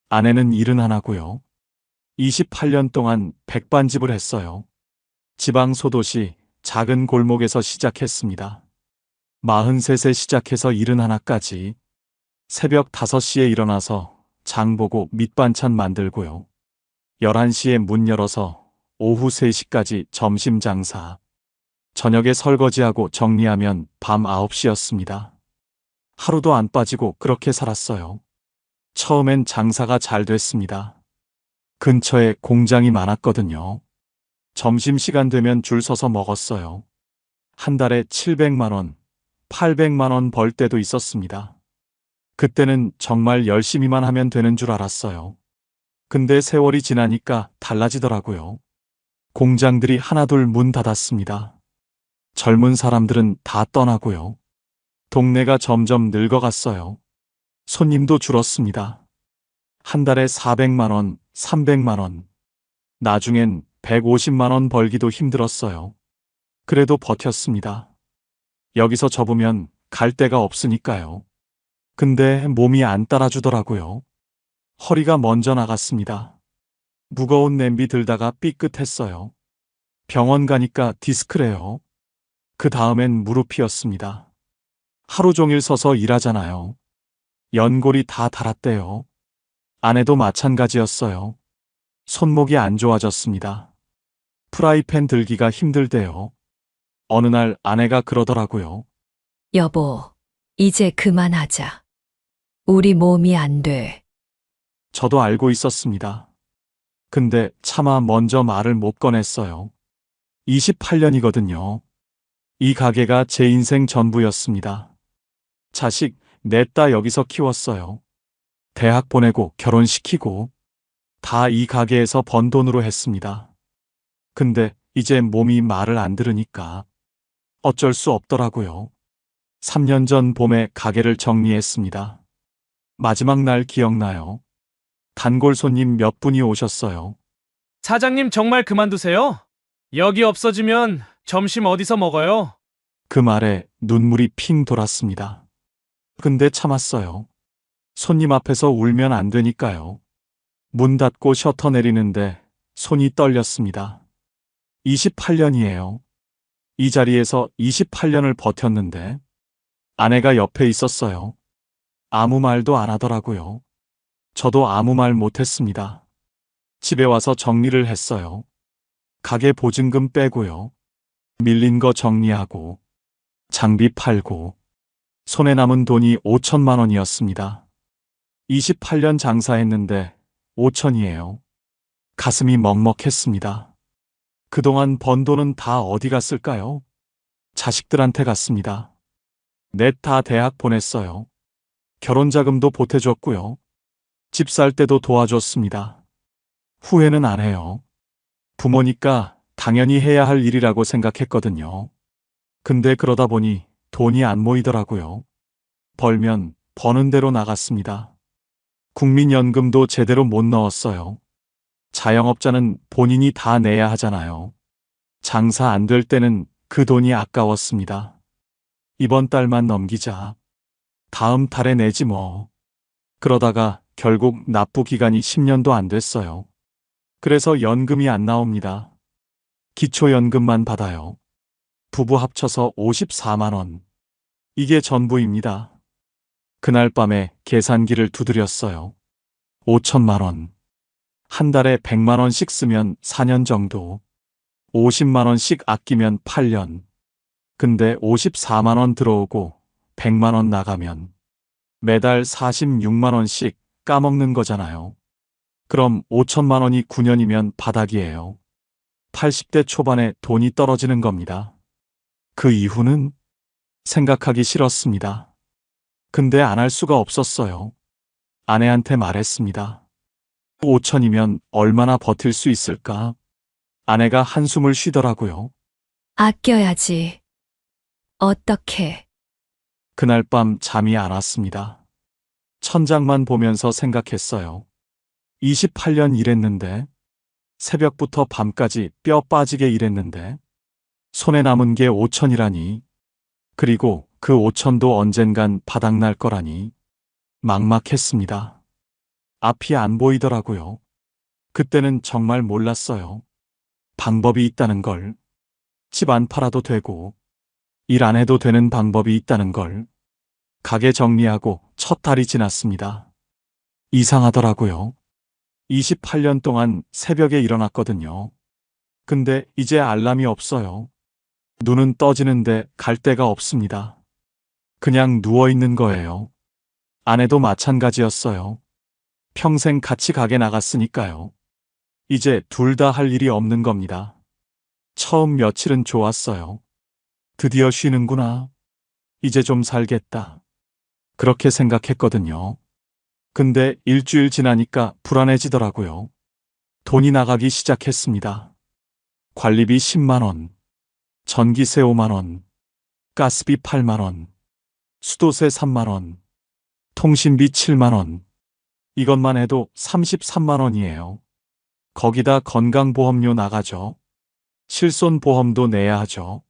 아내는 71고요. 28년 동안 백반집을 했어요. 지방 소도시 작은 골목에서 시작했습니다. 43세 시작해서 71까지 새벽 5시에 일어나서 장 보고 밑반찬 만들고요. 11시에 문 열어서 오후 3시까지 점심 장사. 저녁에 설거지하고 정리하면 밤 9시였습니다. 하루도 안 빠지고 그렇게 살았어요. 처음엔 장사가 잘 됐습니다. 근처에 공장이 많았거든요. 점심시간 되면 줄 서서 먹었어요. 한 달에 700만 원, 800만 원 벌 때도 있었습니다. 그때는 정말 열심히만 하면 되는 줄 알았어요. 근데 세월이 지나니까 달라지더라고요. 공장들이 하나둘 문 닫았습니다. 젊은 사람들은 다 떠나고요. 동네가 점점 늙어갔어요. 손님도 줄었습니다. 한 달에 400만 원, 300만 원. 나중엔 150만 원 벌기도 힘들었어요. 그래도 버텼습니다. 여기서 접으면 갈 데가 없으니까요. 근데 몸이 안 따라주더라고요. 허리가 먼저 나갔습니다. 무거운 냄비 들다가 삐끗했어요. 병원 가니까 디스크래요. 그 다음엔 무릎이었습니다. 하루 종일 서서 일하잖아요. 연골이 다 닳았대요. 아내도 마찬가지였어요. 손목이 안 좋아졌습니다. 프라이팬 들기가 힘들대요. 어느 날 아내가 그러더라고요. 여보, 이제 그만하자. 우리 몸이 안 돼. 저도 알고 있었습니다. 근데 차마 먼저 말을 못 꺼냈어요. 28년이거든요. 이 가게가 제 인생 전부였습니다. 자식 냈다 여기서 키웠어요. 대학 보내고 결혼시키고 다 이 가게에서 번 돈으로 했습니다. 근데 이제 몸이 말을 안 들으니까 어쩔 수 없더라고요. 3년 전 봄에 가게를 정리했습니다. 마지막 날 기억나요? 단골 손님 몇 분이 오셨어요. 사장님 정말 그만두세요? 여기 없어지면 점심 어디서 먹어요? 그 말에 눈물이 핑 돌았습니다. 근데 참았어요. 손님 앞에서 울면 안 되니까요. 문 닫고 셔터 내리는데 손이 떨렸습니다. 28년이에요. 이 자리에서 28년을 버텼는데 아내가 옆에 있었어요. 아무 말도 안 하더라고요. 저도 아무 말 못했습니다. 집에 와서 정리를 했어요. 가게 보증금 빼고요. 밀린 거 정리하고 장비 팔고 손에 남은 돈이 5천만 원이었습니다. 28년 장사했는데 5천이에요. 가슴이 먹먹했습니다. 그동안 번 돈은 다 어디 갔을까요? 자식들한테 갔습니다. 넷 다 대학 보냈어요. 결혼자금도 보태줬고요. 집 살 때도 도와줬습니다. 후회는 안 해요. 부모니까 당연히 해야 할 일이라고 생각했거든요. 근데 그러다 보니 돈이 안 모이더라고요. 벌면 버는 대로 나갔습니다. 국민연금도 제대로 못 넣었어요. 자영업자는 본인이 다 내야 하잖아요. 장사 안 될 때는 그 돈이 아까웠습니다. 이번 달만 넘기자. 다음 달에 내지 뭐. 그러다가 결국 납부 기간이 10년도 안 됐어요. 그래서 연금이 안 나옵니다. 기초연금만 받아요. 부부 합쳐서 54만 원. 이게 전부입니다. 그날 밤에 계산기를 두드렸어요. 5천만 원. 한 달에 100만 원씩 쓰면 4년 정도. 50만 원씩 아끼면 8년. 근데 54만 원 들어오고 100만 원 나가면 매달 46만 원씩 까먹는 거잖아요. 그럼 5천만 원이 9년이면 바닥이에요. 80대 초반에 돈이 떨어지는 겁니다. 그 이후는 생각하기 싫었습니다. 근데 안 할 수가 없었어요. 아내한테 말했습니다. 5천이면 얼마나 버틸 수 있을까? 아내가 한숨을 쉬더라고요. 아껴야지. 어떻게? 그날 밤 잠이 안 왔습니다. 천장만 보면서 생각했어요. 28년 일했는데, 새벽부터 밤까지 뼈 빠지게 일했는데, 손에 남은 게 5천이라니, 그리고 그 5천도 언젠간 바닥날 거라니, 막막했습니다. 앞이 안 보이더라고요. 그때는 정말 몰랐어요. 방법이 있다는 걸. 집 안 팔아도 되고, 일 안 해도 되는 방법이 있다는 걸. 가게 정리하고 첫 달이 지났습니다. 이상하더라고요. 28년 동안 새벽에 일어났거든요. 근데 이제 알람이 없어요. 눈은 떠지는데 갈 데가 없습니다. 그냥 누워있는 거예요. 아내도 마찬가지였어요. 평생 같이 가게 나갔으니까요. 이제 둘 다 할 일이 없는 겁니다. 처음 며칠은 좋았어요. 드디어 쉬는구나. 이제 좀 살겠다. 그렇게 생각했거든요. 근데 일주일 지나니까 불안해지더라고요. 돈이 나가기 시작했습니다. 관리비 10만 원, 전기세 5만 원, 가스비 8만 원, 수도세 3만 원, 통신비 7만 원. 이것만 해도 33만 원이에요. 거기다 건강보험료 나가죠. 실손보험도 내야 하죠.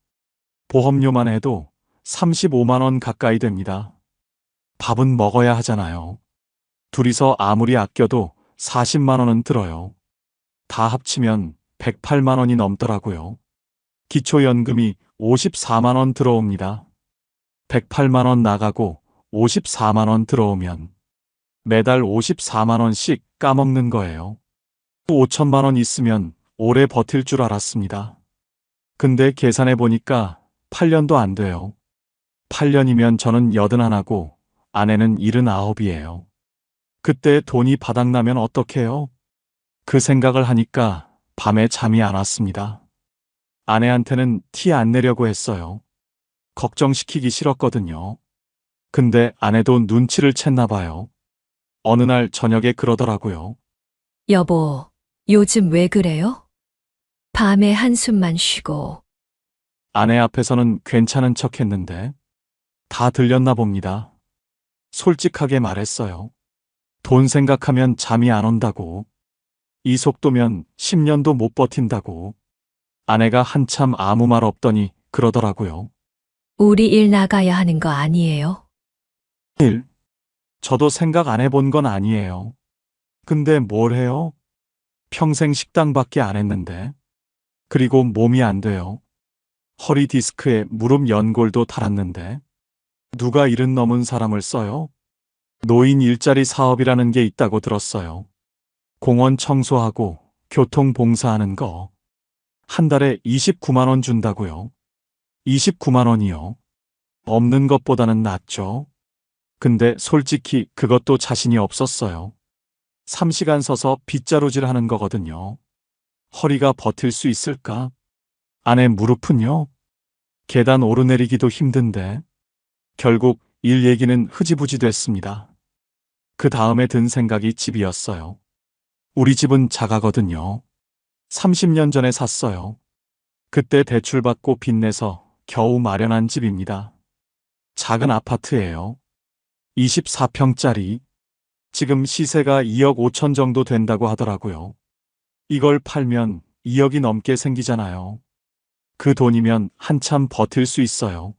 보험료만 해도 35만 원 가까이 됩니다. 밥은 먹어야 하잖아요. 둘이서 아무리 아껴도 40만 원은 들어요. 다 합치면 108만 원이 넘더라고요. 기초연금이 54만 원 들어옵니다. 108만 원 나가고 54만 원 들어오면 매달 54만 원씩 까먹는 거예요. 5천만 원 있으면 오래 버틸 줄 알았습니다. 근데 계산해 보니까 8년도 안 돼요. 8년이면 저는 81하고 아내는 79이에요. 그때 돈이 바닥나면 어떡해요? 그 생각을 하니까 밤에 잠이 안 왔습니다. 아내한테는 티 안 내려고 했어요. 걱정시키기 싫었거든요. 근데 아내도 눈치를 챘나 봐요. 어느 날 저녁에 그러더라고요. 여보, 요즘 왜 그래요? 밤에 한숨만 쉬고. 아내 앞에서는 괜찮은 척 했는데 다 들렸나 봅니다. 솔직하게 말했어요. 돈 생각하면 잠이 안 온다고. 이 속도면 10년도 못 버틴다고. 아내가 한참 아무 말 없더니 그러더라고요. 우리 일 나가야 하는 거 아니에요? 일? 저도 생각 안 해본 건 아니에요. 근데 뭘 해요? 평생 식당밖에 안 했는데. 그리고 몸이 안 돼요. 허리 디스크에 무릎 연골도 달았는데. 누가 70 넘은 사람을 써요? 노인 일자리 사업이라는 게 있다고 들었어요. 공원 청소하고 교통 봉사하는 거. 한 달에 29만 원 준다고요. 29만 원이요. 없는 것보다는 낫죠. 근데 솔직히 그것도 자신이 없었어요. 3시간 서서 빗자루질 하는 거거든요. 허리가 버틸 수 있을까? 아내 무릎은요? 계단 오르내리기도 힘든데. 결국 일 얘기는 흐지부지 됐습니다. 그 다음에 든 생각이 집이었어요. 우리 집은 작아거든요. 30년 전에 샀어요. 그때 대출받고 빚내서 겨우 마련한 집입니다. 작은 아파트예요. 24평짜리. 지금 시세가 2억 5천 정도 된다고 하더라고요. 이걸 팔면 2억이 넘게 생기잖아요. 그 돈이면 한참 버틸 수 있어요.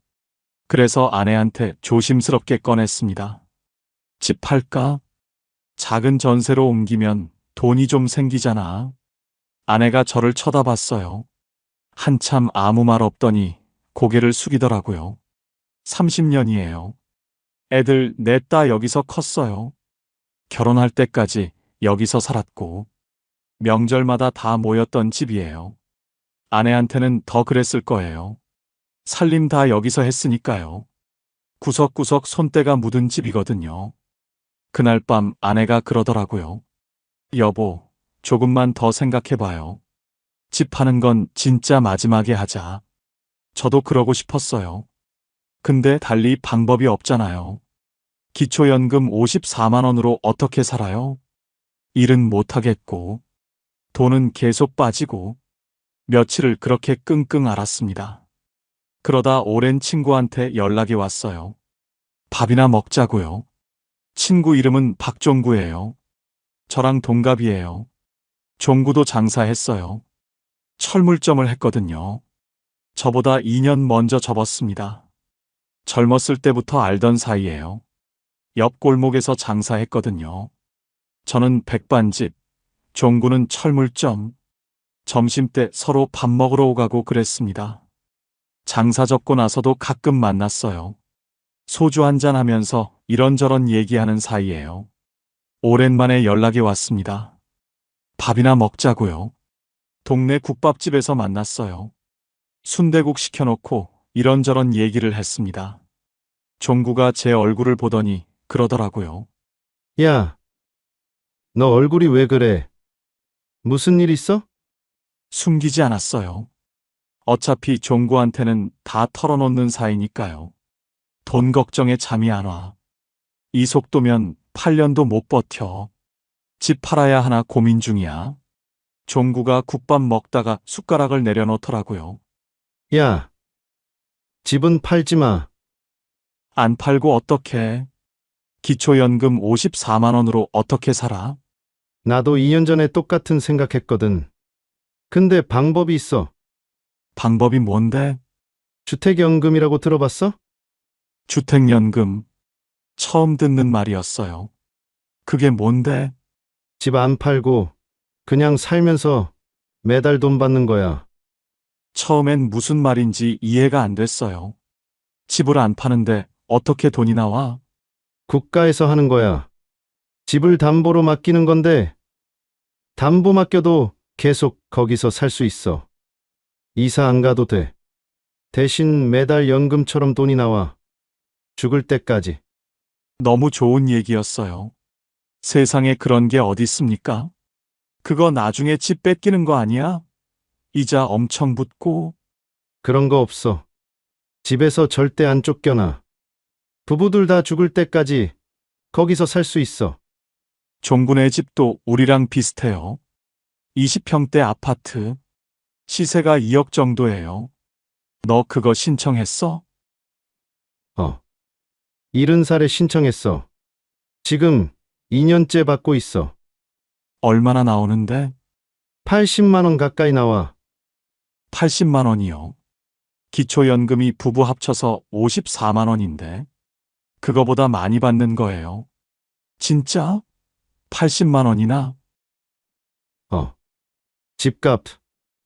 그래서 아내한테 조심스럽게 꺼냈습니다. 집 팔까? 작은 전세로 옮기면 돈이 좀 생기잖아. 아내가 저를 쳐다봤어요. 한참 아무 말 없더니 고개를 숙이더라고요. 30년이에요. 애들 넷 다 여기서 컸어요. 결혼할 때까지 여기서 살았고, 명절마다 다 모였던 집이에요. 아내한테는 더 그랬을 거예요. 살림 다 여기서 했으니까요. 구석구석 손때가 묻은 집이거든요. 그날 밤 아내가 그러더라고요. 여보, 조금만 더 생각해봐요. 집 파는 건 진짜 마지막에 하자. 저도 그러고 싶었어요. 근데 달리 방법이 없잖아요. 기초연금 54만 원으로 어떻게 살아요? 일은 못하겠고, 돈은 계속 빠지고, 며칠을 그렇게 끙끙 앓았습니다. 그러다 오랜 친구한테 연락이 왔어요. 밥이나 먹자고요. 친구 이름은 박종구예요. 저랑 동갑이에요. 종구도 장사했어요. 철물점을 했거든요. 저보다 2년 먼저 접었습니다. 젊었을 때부터 알던 사이예요. 옆 골목에서 장사했거든요. 저는 백반집, 종구는 철물점. 점심때 서로 밥 먹으러 오가고 그랬습니다. 장사 접고 나서도 가끔 만났어요. 소주 한잔 하면서 이런저런 얘기하는 사이예요. 오랜만에 연락이 왔습니다. 밥이나 먹자고요. 동네 국밥집에서 만났어요. 순대국 시켜놓고 이런저런 얘기를 했습니다. 종구가 제 얼굴을 보더니 그러더라고요. 야, 너 얼굴이 왜 그래? 무슨 일 있어? 숨기지 않았어요. 어차피 종구한테는 다 털어놓는 사이니까요. 돈 걱정에 잠이 안 와. 이 속도면 8년도 못 버텨. 집 팔아야 하나 고민 중이야. 종구가 국밥 먹다가 숟가락을 내려놓더라고요. 야, 집은 팔지 마. 안 팔고 어떡해. 기초연금 54만 원으로 어떻게 살아? 나도 2년 전에 똑같은 생각했거든. 근데 방법이 있어. 방법이 뭔데? 주택연금이라고 들어봤어? 주택연금. 처음 듣는 말이었어요. 그게 뭔데? 집 안 팔고 그냥 살면서 매달 돈 받는 거야. 처음엔 무슨 말인지 이해가 안 됐어요. 집을 안 파는데 어떻게 돈이 나와? 국가에서 하는 거야. 집을 담보로 맡기는 건데 담보 맡겨도 계속 거기서 살 수 있어. 이사 안 가도 돼. 대신 매달 연금처럼 돈이 나와. 죽을 때까지. 너무 좋은 얘기였어요. 세상에 그런 게 어디 있습니까? 그거 나중에 집 뺏기는 거 아니야? 이자 엄청 붙고. 그런 거 없어. 집에서 절대 안 쫓겨나. 부부들 다 죽을 때까지 거기서 살 수 있어. 종군의 집도 우리랑 비슷해요. 20평대 아파트. 시세가 2억 정도예요. 너 그거 신청했어? 70살에 신청했어. 지금 2년째 받고 있어. 얼마나 나오는데? 80만 원 가까이 나와. 80만 원이요. 기초연금이 부부 합쳐서 54만 원인데. 그거보다 많이 받는 거예요. 진짜? 80만 원이나? 집값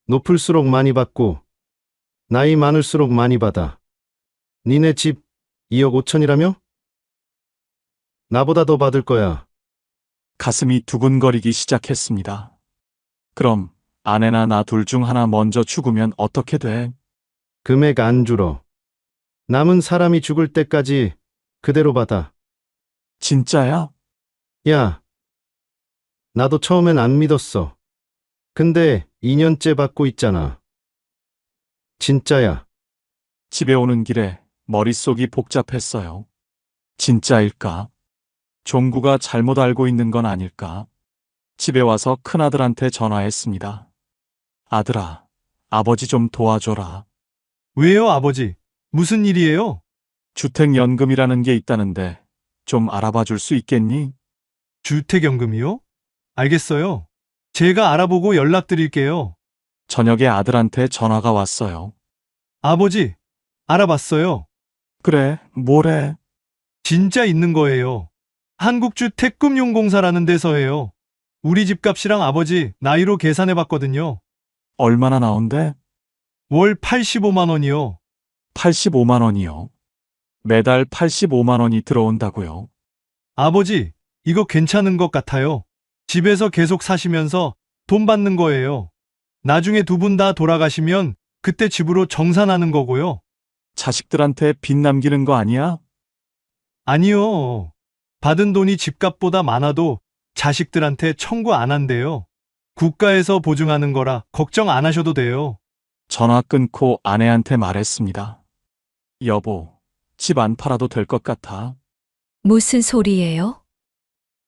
높을수록 많이 받고 나이 많을수록 많이 받아. 니네 집 2억 5천이라며? 나보다 더 받을 거야. 가슴이 두근거리기 시작했습니다. 그럼 아내나 나 둘 중 하나 먼저 죽으면 어떻게 돼? 금액 안 줄어. 남은 사람이 죽을 때까지 그대로 받아. 진짜야? 야, 나도 처음엔 안 믿었어. 근데 2년째 받고 있잖아. 진짜야. 집에 오는 길에 머릿속이 복잡했어요. 진짜일까? 종구가 잘못 알고 있는 건 아닐까? 집에 와서 큰아들한테 전화했습니다. 아들아, 아버지 좀 도와줘라. 왜요, 아버지? 무슨 일이에요? 주택연금이라는 게 있다는데 좀 알아봐 줄 수 있겠니? 주택연금이요? 알겠어요. 제가 알아보고 연락드릴게요. 저녁에 아들한테 전화가 왔어요. 아버지, 알아봤어요. 그래, 뭐래? 진짜 있는 거예요. 한국주택금융공사라는 데서 해요. 우리 집값이랑 아버지 나이로 계산해 봤거든요. 얼마나 나온대? 월 85만 원이요. 85만 원이요. 매달 85만 원이 들어온다고요. 아버지, 이거 괜찮은 것 같아요. 집에서 계속 사시면서 돈 받는 거예요. 나중에 두 분 다 돌아가시면 그때 집으로 정산하는 거고요. 자식들한테 빚 남기는 거 아니야? 아니요. 받은 돈이 집값보다 많아도 자식들한테 청구 안 한대요. 국가에서 보증하는 거라 걱정 안 하셔도 돼요. 전화 끊고 아내한테 말했습니다. 여보, 집 안 팔아도 될 것 같아. 무슨 소리예요?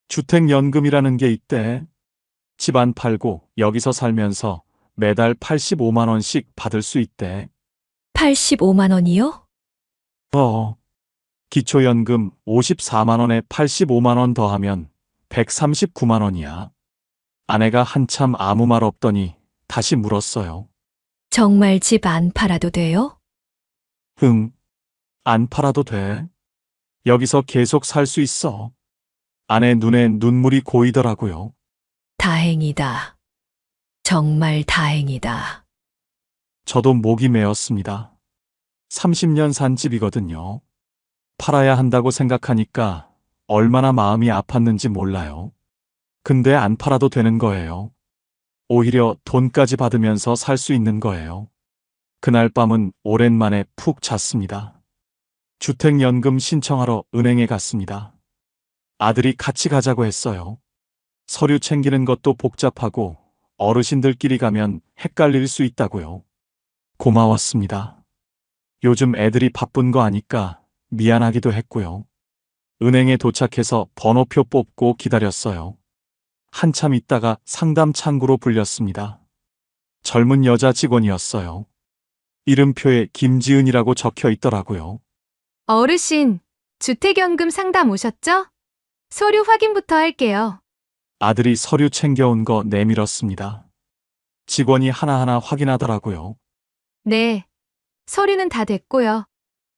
주택연금이라는 게 있대. 집 안 팔고 여기서 살면서 매달 85만 원씩 받을 수 있대. 85만 원이요? 기초연금 54만 원에 85만 원 더하면 139만 원이야. 아내가 한참 아무 말 없더니 다시 물었어요. 정말 집 안 팔아도 돼요? 응, 안 팔아도 돼. 여기서 계속 살 수 있어. 아내 눈에 눈물이 고이더라고요. 다행이다. 정말 다행이다. 저도 목이 메었습니다. 30년 산 집이거든요. 팔아야 한다고 생각하니까 얼마나 마음이 아팠는지 몰라요. 근데 안 팔아도 되는 거예요. 오히려 돈까지 받으면서 살 수 있는 거예요. 그날 밤은 오랜만에 푹 잤습니다. 주택연금 신청하러 은행에 갔습니다. 아들이 같이 가자고 했어요. 서류 챙기는 것도 복잡하고 어르신들끼리 가면 헷갈릴 수 있다고요. 고마웠습니다. 요즘 애들이 바쁜 거 아니까 미안하기도 했고요. 은행에 도착해서 번호표 뽑고 기다렸어요. 한참 있다가 상담 창구로 불렸습니다. 젊은 여자 직원이었어요. 이름표에 김지은이라고 적혀 있더라고요. 어르신, 주택연금 상담 오셨죠? 서류 확인부터 할게요. 아들이 서류 챙겨온 거 내밀었습니다. 직원이 하나하나 확인하더라고요. 네. 서류는 다 됐고요.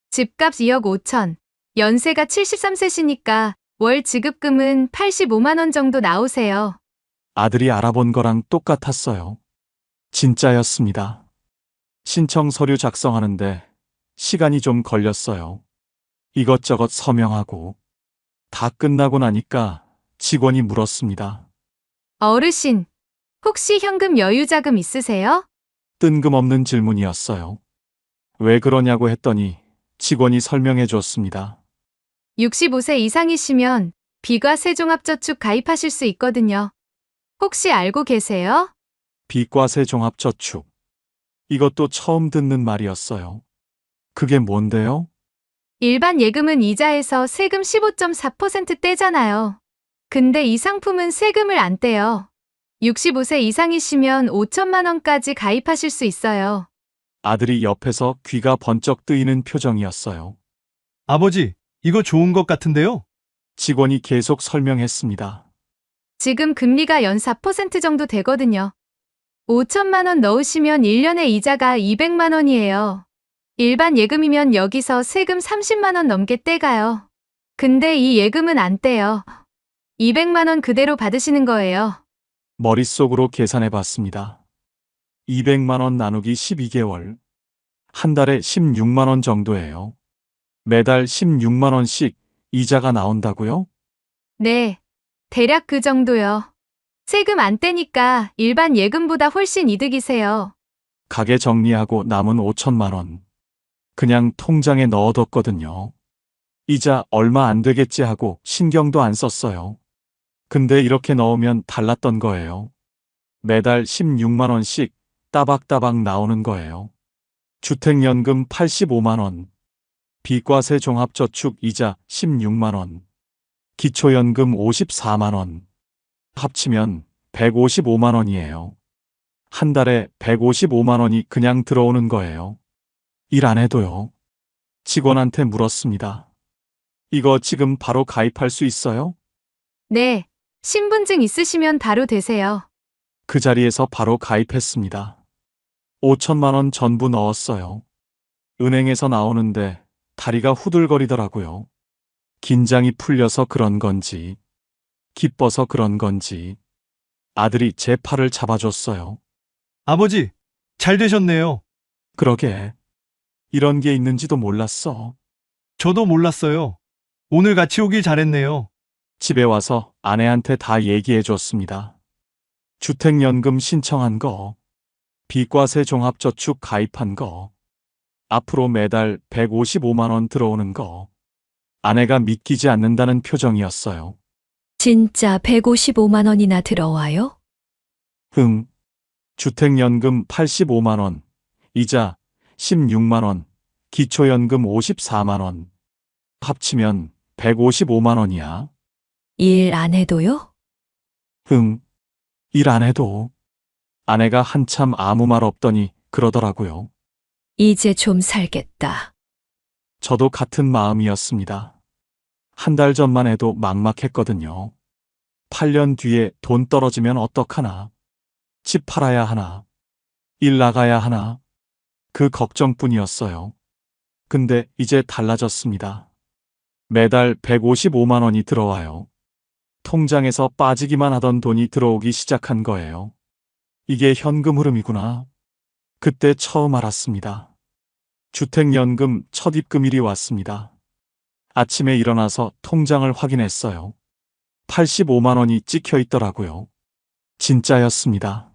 집값 2억 5천, 연세가 73세시니까 월 지급금은 85만 원 정도 나오세요. 아들이 알아본 거랑 똑같았어요. 진짜였습니다. 신청 서류 작성하는데 시간이 좀 걸렸어요. 이것저것 서명하고 다 끝나고 나니까 직원이 물었습니다. 어르신, 혹시 현금 여유자금 있으세요? 뜬금없는 질문이었어요. 왜 그러냐고 했더니 직원이 설명해 줬습니다. 65세 이상이시면 비과세종합저축 가입하실 수 있거든요. 혹시 알고 계세요? 비과세 종합저축. 이것도 처음 듣는 말이었어요. 그게 뭔데요? 일반 예금은 이자에서 세금 15.4% 떼잖아요. 근데 이 상품은 세금을 안 떼요. 65세 이상이시면 5천만 원까지 가입하실 수 있어요. 아들이 옆에서 귀가 번쩍 뜨이는 표정이었어요. 아버지, 이거 좋은 것 같은데요? 직원이 계속 설명했습니다. 지금 금리가 연 4% 정도 되거든요. 5천만 원 넣으시면 1년에 이자가 200만 원이에요. 일반 예금이면 여기서 세금 30만 원 넘게 떼가요. 근데 이 예금은 안 떼요. 200만 원 그대로 받으시는 거예요. 머릿속으로 계산해 봤습니다. 200만 원 나누기 12개월. 한 달에 16만 원 정도예요. 매달 16만 원씩 이자가 나온다고요? 네, 대략 그 정도요. 세금 안 떼니까 일반 예금보다 훨씬 이득이세요. 가게 정리하고 남은 5천만 원. 그냥 통장에 넣어뒀거든요. 이자 얼마 안 되겠지 하고 신경도 안 썼어요. 근데 이렇게 넣으면 달랐던 거예요. 매달 16만 원씩 따박따박 나오는 거예요. 주택연금 85만 원. 비과세 종합저축 이자 16만 원. 기초연금 54만 원. 합치면 155만 원이에요. 한 달에 155만 원이 그냥 들어오는 거예요. 일 안 해도요. 직원한테 물었습니다. 이거 지금 바로 가입할 수 있어요? 네. 신분증 있으시면 바로 되세요. 그 자리에서 바로 가입했습니다. 5천만 원 전부 넣었어요. 은행에서 나오는데 다리가 후들거리더라고요. 긴장이 풀려서 그런 건지, 기뻐서 그런 건지, 아들이 제 팔을 잡아줬어요. 아버지, 잘 되셨네요. 그러게. 이런 게 있는지도 몰랐어. 저도 몰랐어요. 오늘 같이 오길 잘했네요. 집에 와서 아내한테 다 얘기해 줬습니다. 주택연금 신청한 거, 비과세 종합저축 가입한 거, 앞으로 매달 155만 원 들어오는 거. 아내가 믿기지 않는다는 표정이었어요. 진짜 155만 원이나 들어와요? 응. 주택연금 85만 원, 이자 16만 원, 기초연금 54만 원. 합치면 155만 원이야. 일 안 해도요? 응. 일 안 해도. 아내가 한참 아무 말 없더니 그러더라고요. 이제 좀 살겠다. 저도 같은 마음이었습니다. 한 달 전만 해도 막막했거든요. 8년 뒤에 돈 떨어지면 어떡하나? 집 팔아야 하나? 일 나가야 하나? 그 걱정뿐이었어요. 근데 이제 달라졌습니다. 매달 155만 원이 들어와요. 통장에서 빠지기만 하던 돈이 들어오기 시작한 거예요. 이게 현금 흐름이구나. 그때 처음 알았습니다. 주택연금 첫 입금일이 왔습니다. 아침에 일어나서 통장을 확인했어요. 85만 원이 찍혀 있더라고요. 진짜였습니다.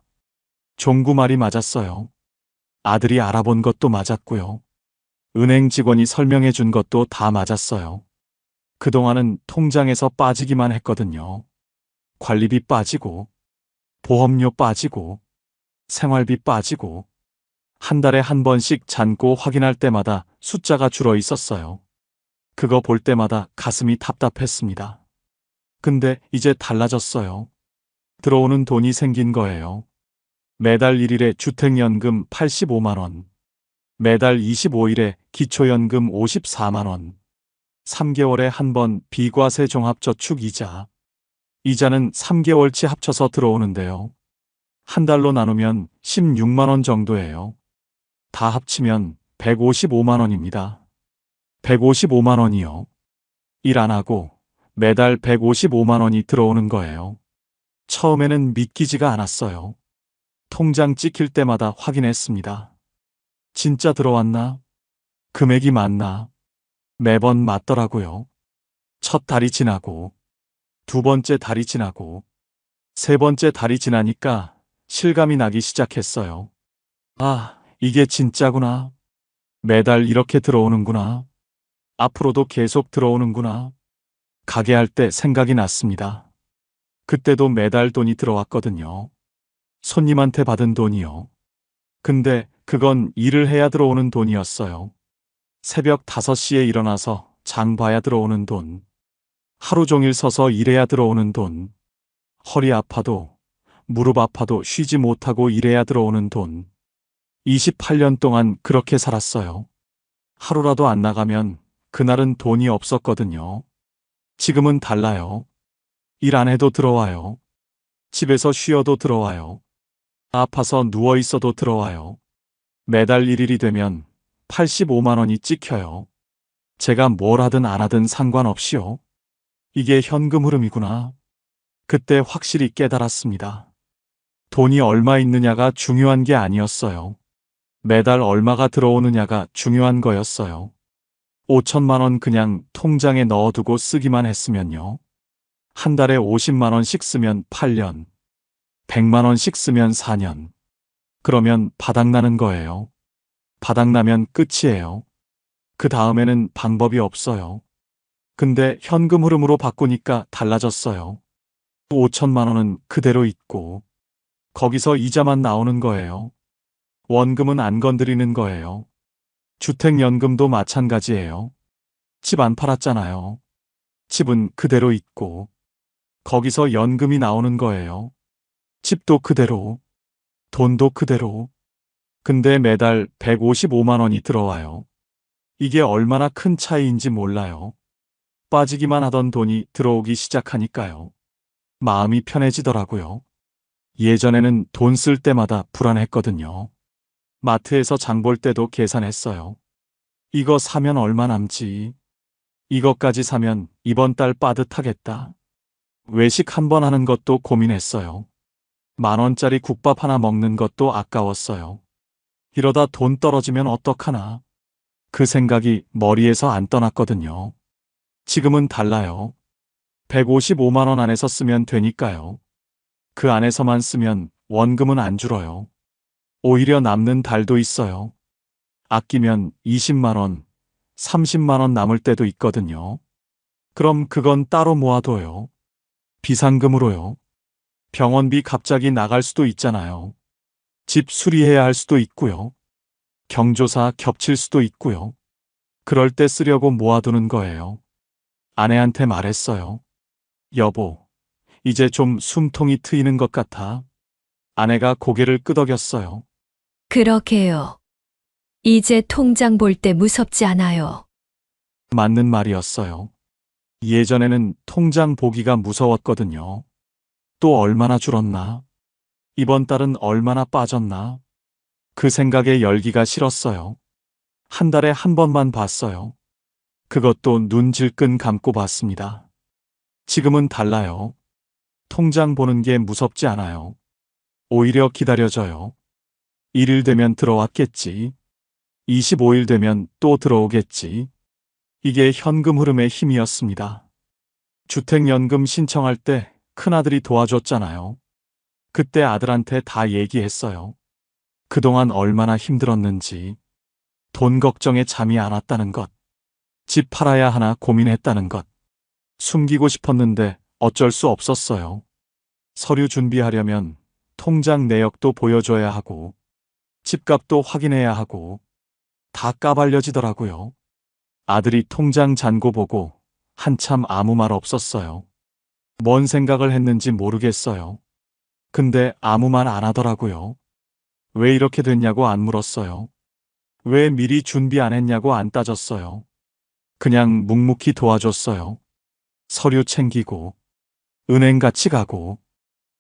종구 말이 맞았어요. 아들이 알아본 것도 맞았고요. 은행 직원이 설명해 준 것도 다 맞았어요. 그동안은 통장에서 빠지기만 했거든요. 관리비 빠지고, 보험료 빠지고, 생활비 빠지고, 한 달에 한 번씩 잔고 확인할 때마다 숫자가 줄어 있었어요. 그거 볼 때마다 가슴이 답답했습니다. 근데 이제 달라졌어요. 들어오는 돈이 생긴 거예요. 매달 1일에 주택연금 85만 원, 매달 25일에 기초연금 54만 원, 3개월에 한 번 비과세 종합저축 이자. 이자는 3개월치 합쳐서 들어오는데요. 한 달로 나누면 16만 원 정도예요. 다 합치면 155만 원입니다. 155만 원이요. 일 안 하고 매달 155만 원이 들어오는 거예요. 처음에는 믿기지가 않았어요. 통장 찍힐 때마다 확인했습니다. 진짜 들어왔나? 금액이 맞나? 매번 맞더라고요. 첫 달이 지나고, 두 번째 달이 지나고, 세 번째 달이 지나니까 실감이 나기 시작했어요. 아, 이게 진짜구나. 매달 이렇게 들어오는구나. 앞으로도 계속 들어오는구나. 가게 할 때 생각이 났습니다. 그때도 매달 돈이 들어왔거든요. 손님한테 받은 돈이요. 근데 그건 일을 해야 들어오는 돈이었어요. 새벽 5시에 일어나서 장 봐야 들어오는 돈. 하루 종일 서서 일해야 들어오는 돈. 허리 아파도, 무릎 아파도 쉬지 못하고 일해야 들어오는 돈. 28년 동안 그렇게 살았어요. 하루라도 안 나가면 그날은 돈이 없었거든요. 지금은 달라요. 일 안 해도 들어와요. 집에서 쉬어도 들어와요. 아파서 누워 있어도 들어와요. 매달 1일이 되면 85만 원이 찍혀요. 제가 뭘 하든 안 하든 상관없이요. 이게 현금 흐름이구나. 그때 확실히 깨달았습니다. 돈이 얼마 있느냐가 중요한 게 아니었어요. 매달 얼마가 들어오느냐가 중요한 거였어요. 5천만 원 그냥 통장에 넣어두고 쓰기만 했으면요. 한 달에 50만 원씩 쓰면 8년, 100만 원씩 쓰면 4년. 그러면 바닥나는 거예요. 바닥나면 끝이에요. 그 다음에는 방법이 없어요. 근데 현금 흐름으로 바꾸니까 달라졌어요. 5천만 원은 그대로 있고, 거기서 이자만 나오는 거예요. 원금은 안 건드리는 거예요. 주택연금도 마찬가지예요. 집 안 팔았잖아요. 집은 그대로 있고, 거기서 연금이 나오는 거예요. 집도 그대로, 돈도 그대로. 근데 매달 155만 원이 들어와요. 이게 얼마나 큰 차이인지 몰라요. 빠지기만 하던 돈이 들어오기 시작하니까요. 마음이 편해지더라고요. 예전에는 돈 쓸 때마다 불안했거든요. 마트에서 장볼 때도 계산했어요. 이거 사면 얼마 남지? 이것까지 사면 이번 달 빠듯하겠다. 외식 한 번 하는 것도 고민했어요. 10,000원짜리 국밥 하나 먹는 것도 아까웠어요. 이러다 돈 떨어지면 어떡하나. 그 생각이 머리에서 안 떠났거든요. 지금은 달라요. 155만 원 안에서 쓰면 되니까요. 그 안에서만 쓰면 원금은 안 줄어요. 오히려 남는 달도 있어요. 아끼면 20만 원, 30만 원 남을 때도 있거든요. 그럼 그건 따로 모아둬요. 비상금으로요. 병원비 갑자기 나갈 수도 있잖아요. 집 수리해야 할 수도 있고요. 경조사 겹칠 수도 있고요. 그럴 때 쓰려고 모아두는 거예요. 아내한테 말했어요. 여보, 이제 좀 숨통이 트이는 것 같아. 아내가 고개를 끄덕였어요. 그러게요. 이제 통장 볼 때 무섭지 않아요. 맞는 말이었어요. 예전에는 통장 보기가 무서웠거든요. 또 얼마나 줄었나? 이번 달은 얼마나 빠졌나? 그 생각에 열기가 싫었어요. 한 달에 한 번만 봤어요. 그것도 눈 질끈 감고 봤습니다. 지금은 달라요. 통장 보는 게 무섭지 않아요. 오히려 기다려져요. 1일 되면 들어왔겠지. 25일 되면 또 들어오겠지. 이게 현금 흐름의 힘이었습니다. 주택연금 신청할 때 큰아들이 도와줬잖아요. 그때 아들한테 다 얘기했어요. 그동안 얼마나 힘들었는지, 돈 걱정에 잠이 안 왔다는 것, 집 팔아야 하나 고민했다는 것, 숨기고 싶었는데 어쩔 수 없었어요. 서류 준비하려면 통장 내역도 보여줘야 하고, 집값도 확인해야 하고, 다 까발려지더라고요. 아들이 통장 잔고 보고 한참 아무 말 없었어요. 뭔 생각을 했는지 모르겠어요. 근데 아무 말 안 하더라고요. 왜 이렇게 됐냐고 안 물었어요. 왜 미리 준비 안 했냐고 안 따졌어요. 그냥 묵묵히 도와줬어요. 서류 챙기고, 은행 같이 가고,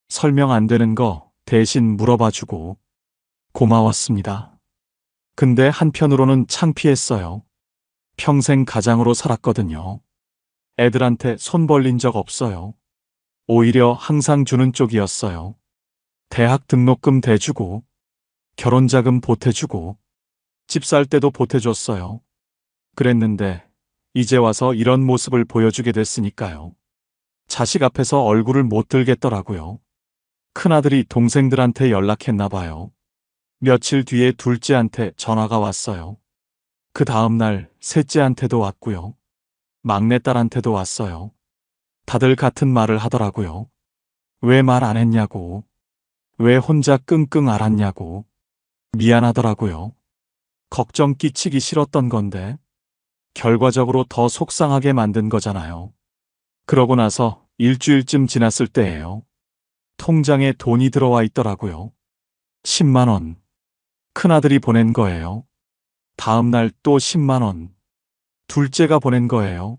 설명 안 되는 거 대신 물어봐주고, 고마웠습니다. 근데 한편으로는 창피했어요. 평생 가장으로 살았거든요. 애들한테 손 벌린 적 없어요. 오히려 항상 주는 쪽이었어요. 대학 등록금 대주고, 결혼자금 보태주고, 집 살 때도 보태줬어요. 그랬는데 이제 와서 이런 모습을 보여주게 됐으니까요. 자식 앞에서 얼굴을 못 들겠더라고요. 큰아들이 동생들한테 연락했나 봐요. 며칠 뒤에 둘째한테 전화가 왔어요. 그 다음날 셋째한테도 왔고요. 막내딸한테도 왔어요. 다들 같은 말을 하더라고요. 왜 말 안 했냐고. 왜 혼자 끙끙 앓았냐고. 미안하더라고요. 걱정 끼치기 싫었던 건데 결과적으로 더 속상하게 만든 거잖아요. 그러고 나서 일주일쯤 지났을 때예요. 통장에 돈이 들어와 있더라고요. 10만 원. 큰아들이 보낸 거예요. 다음 날 또 10만 원. 둘째가 보낸 거예요.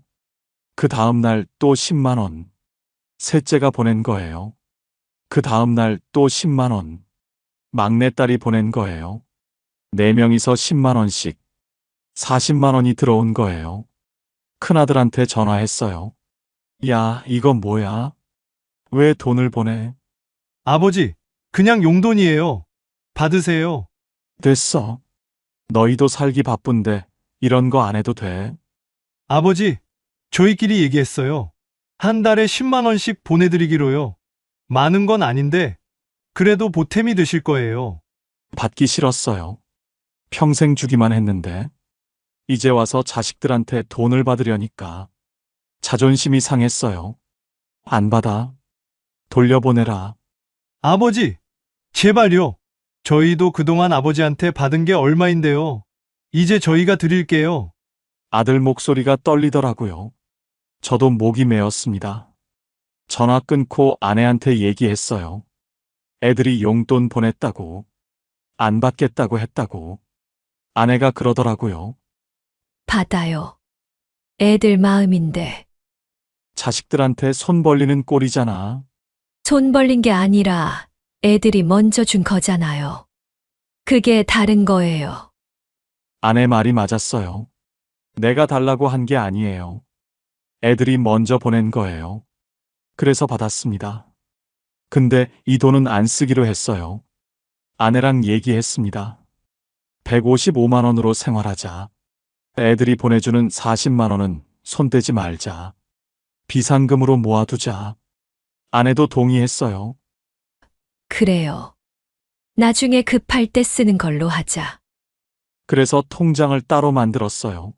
그 다음 날 또 10만 원. 셋째가 보낸 거예요. 그 다음 날 또 10만 원. 막내딸이 보낸 거예요. 4명이서 10만 원씩. 40만 원이 들어온 거예요. 큰아들한테 전화했어요. 야, 이거 뭐야? 왜 돈을 보내? 아버지, 그냥 용돈이에요. 받으세요. 됐어. 너희도 살기 바쁜데 이런 거 안 해도 돼. 아버지, 저희끼리 얘기했어요. 한 달에 10만 원씩 보내드리기로요. 많은 건 아닌데, 그래도 보탬이 되실 거예요. 받기 싫었어요. 평생 주기만 했는데. 이제 와서 자식들한테 돈을 받으려니까 자존심이 상했어요. 안 받아. 돌려보내라. 아버지, 제발요. 저희도 그동안 아버지한테 받은 게 얼마인데요. 이제 저희가 드릴게요. 아들 목소리가 떨리더라고요. 저도 목이 메었습니다. 전화 끊고 아내한테 얘기했어요. 애들이 용돈 보냈다고. 안 받겠다고 했다고. 아내가 그러더라고요. 받아요. 애들 마음인데. 자식들한테 손 벌리는 꼴이잖아. 손 벌린 게 아니라 애들이 먼저 준 거잖아요. 그게 다른 거예요. 아내 말이 맞았어요. 내가 달라고 한 게 아니에요. 애들이 먼저 보낸 거예요. 그래서 받았습니다. 근데 이 돈은 안 쓰기로 했어요. 아내랑 얘기했습니다. 155만 원으로 생활하자. 애들이 보내주는 40만 원은 손대지 말자. 비상금으로 모아두자. 아내도 동의했어요. 그래요. 나중에 급할 때 쓰는 걸로 하자. 그래서 통장을 따로 만들었어요.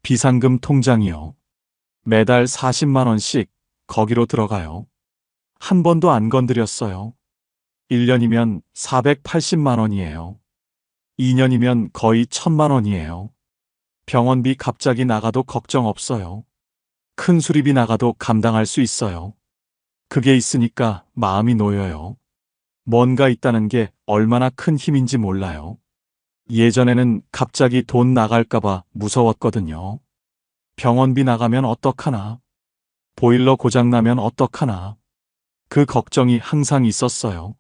비상금 통장이요. 매달 40만 원씩 거기로 들어가요. 한 번도 안 건드렸어요. 1년이면 480만 원이에요. 2년이면 거의 1000만 원이에요. 병원비 갑자기 나가도 걱정 없어요. 큰 수리비 나가도 감당할 수 있어요. 그게 있으니까 마음이 놓여요. 뭔가 있다는 게 얼마나 큰 힘인지 몰라요. 예전에는 갑자기 돈 나갈까봐 무서웠거든요. 병원비 나가면 어떡하나? 보일러 고장나면 어떡하나? 그 걱정이 항상 있었어요.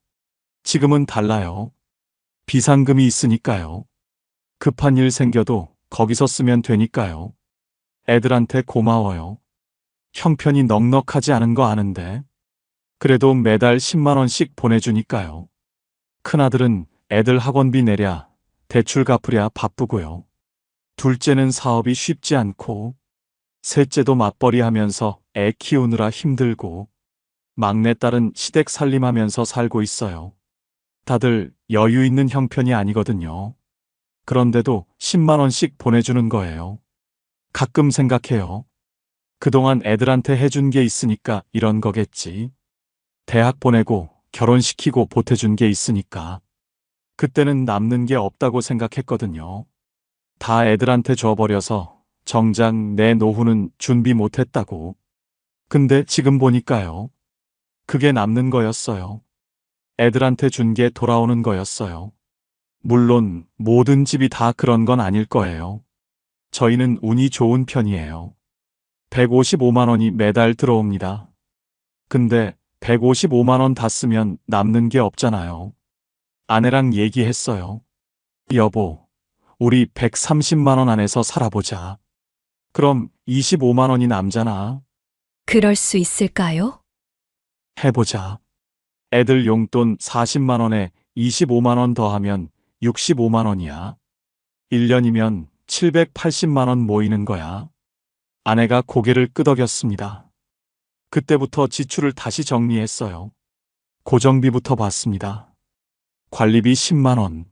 지금은 달라요. 비상금이 있으니까요. 급한 일 생겨도 거기서 쓰면 되니까요. 애들한테 고마워요. 형편이 넉넉하지 않은 거 아는데. 그래도 매달 10만 원씩 보내주니까요. 큰아들은 애들 학원비 내랴, 대출 갚으랴 바쁘고요. 둘째는 사업이 쉽지 않고, 셋째도 맞벌이 하면서 애 키우느라 힘들고, 막내딸은 시댁 살림하면서 살고 있어요. 다들 여유 있는 형편이 아니거든요. 그런데도 10만 원씩 보내주는 거예요. 가끔 생각해요. 그동안 애들한테 해준 게 있으니까 이런 거겠지. 대학 보내고 결혼시키고 보태준 게 있으니까. 그때는 남는 게 없다고 생각했거든요. 다 애들한테 줘버려서 정작 내 노후는 준비 못했다고. 근데 지금 보니까요. 그게 남는 거였어요. 애들한테 준 게 돌아오는 거였어요. 물론 모든 집이 다 그런 건 아닐 거예요. 저희는 운이 좋은 편이에요. 155만 원이 매달 들어옵니다. 근데 155만 원 다 쓰면 남는 게 없잖아요. 아내랑 얘기했어요. 여보, 우리 130만 원 안에서 살아보자. 그럼 25만 원이 남잖아. 그럴 수 있을까요? 해보자. 애들 용돈 40만 원에 25만 원 더하면 65만 원이야. 1년이면 780만 원 모이는 거야. 아내가 고개를 끄덕였습니다. 그때부터 지출을 다시 정리했어요. 고정비부터 봤습니다. 관리비 10만 원,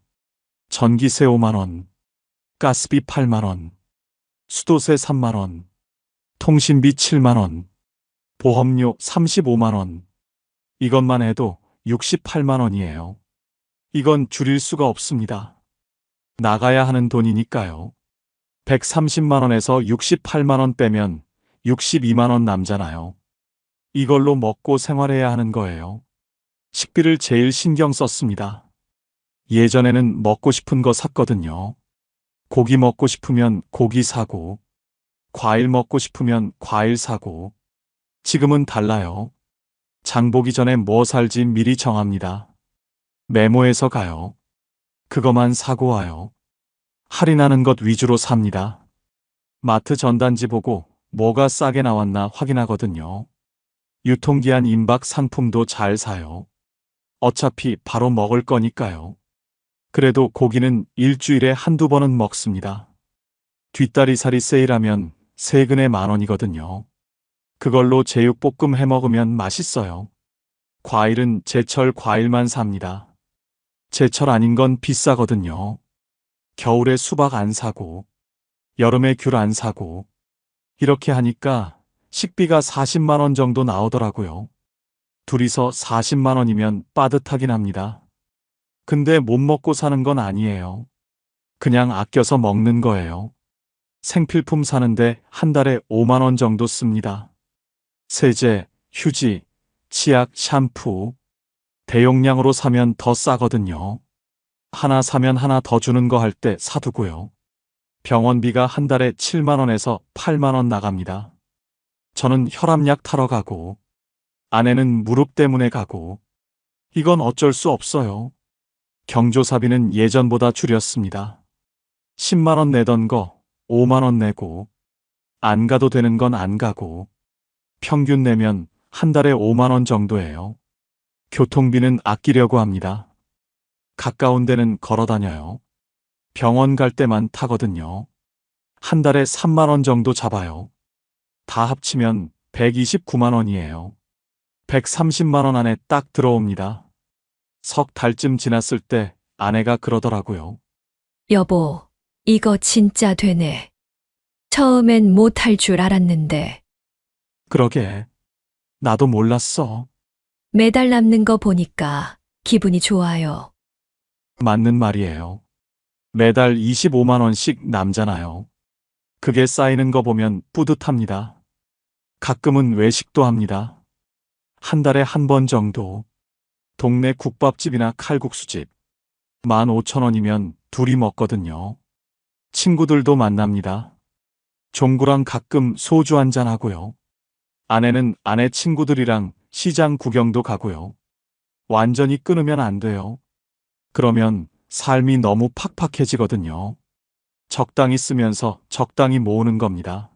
전기세 5만 원, 가스비 8만 원, 수도세 3만 원, 통신비 7만 원, 보험료 35만 원. 이것만 해도 68만 원이에요. 이건 줄일 수가 없습니다. 나가야 하는 돈이니까요. 130만 원에서 68만 원 빼면 62만 원 남잖아요. 이걸로 먹고 생활해야 하는 거예요. 식비를 제일 신경 썼습니다. 예전에는 먹고 싶은 거 샀거든요. 고기 먹고 싶으면 고기 사고, 과일 먹고 싶으면 과일 사고. 지금은 달라요. 장 보기 전에 뭐 살지 미리 정합니다. 메모해서 가요. 그거만 사고 와요. 할인하는 것 위주로 삽니다. 마트 전단지 보고 뭐가 싸게 나왔나 확인하거든요. 유통기한 임박 상품도 잘 사요. 어차피 바로 먹을 거니까요. 그래도 고기는 일주일에 한두 번은 먹습니다. 뒷다리살이 세일하면 세근에 10,000원이거든요. 그걸로 제육볶음 해 먹으면 맛있어요. 과일은 제철 과일만 삽니다. 제철 아닌 건 비싸거든요. 겨울에 수박 안 사고, 여름에 귤 안 사고, 이렇게 하니까 식비가 40만 원 정도 나오더라고요. 둘이서 40만 원이면 빠듯하긴 합니다. 근데 못 먹고 사는 건 아니에요. 그냥 아껴서 먹는 거예요. 생필품 사는데 한 달에 5만 원 정도 씁니다. 세제, 휴지, 치약, 샴푸. 대용량으로 사면 더 싸거든요. 하나 사면 하나 더 주는 거 할 때 사두고요. 병원비가 한 달에 7만 원에서 8만 원 나갑니다. 저는 혈압약 타러 가고, 아내는 무릎 때문에 가고, 이건 어쩔 수 없어요. 경조사비는 예전보다 줄였습니다. 10만 원 내던 거 5만 원 내고, 안 가도 되는 건 안 가고, 평균 내면 한 달에 5만 원 정도예요. 교통비는 아끼려고 합니다. 가까운 데는 걸어 다녀요. 병원 갈 때만 타거든요. 한 달에 3만 원 정도 잡아요. 다 합치면 129만 원이에요. 130만 원 안에 딱 들어옵니다. 석 달쯤 지났을 때 아내가 그러더라고요. 여보, 이거 진짜 되네. 처음엔 못할 줄 알았는데 그러게. 나도 몰랐어. 매달 남는 거 보니까 기분이 좋아요. 맞는 말이에요. 매달 25만 원씩 남잖아요. 그게 쌓이는 거 보면 뿌듯합니다. 가끔은 외식도 합니다. 한 달에 한 번 정도. 동네 국밥집이나 칼국수집. 15,000원이면 둘이 먹거든요. 친구들도 만납니다. 종구랑 가끔 소주 한잔 하고요. 아내는 아내 친구들이랑 시장 구경도 가고요. 완전히 끊으면 안 돼요. 그러면 삶이 너무 팍팍해지거든요. 적당히 쓰면서 적당히 모으는 겁니다.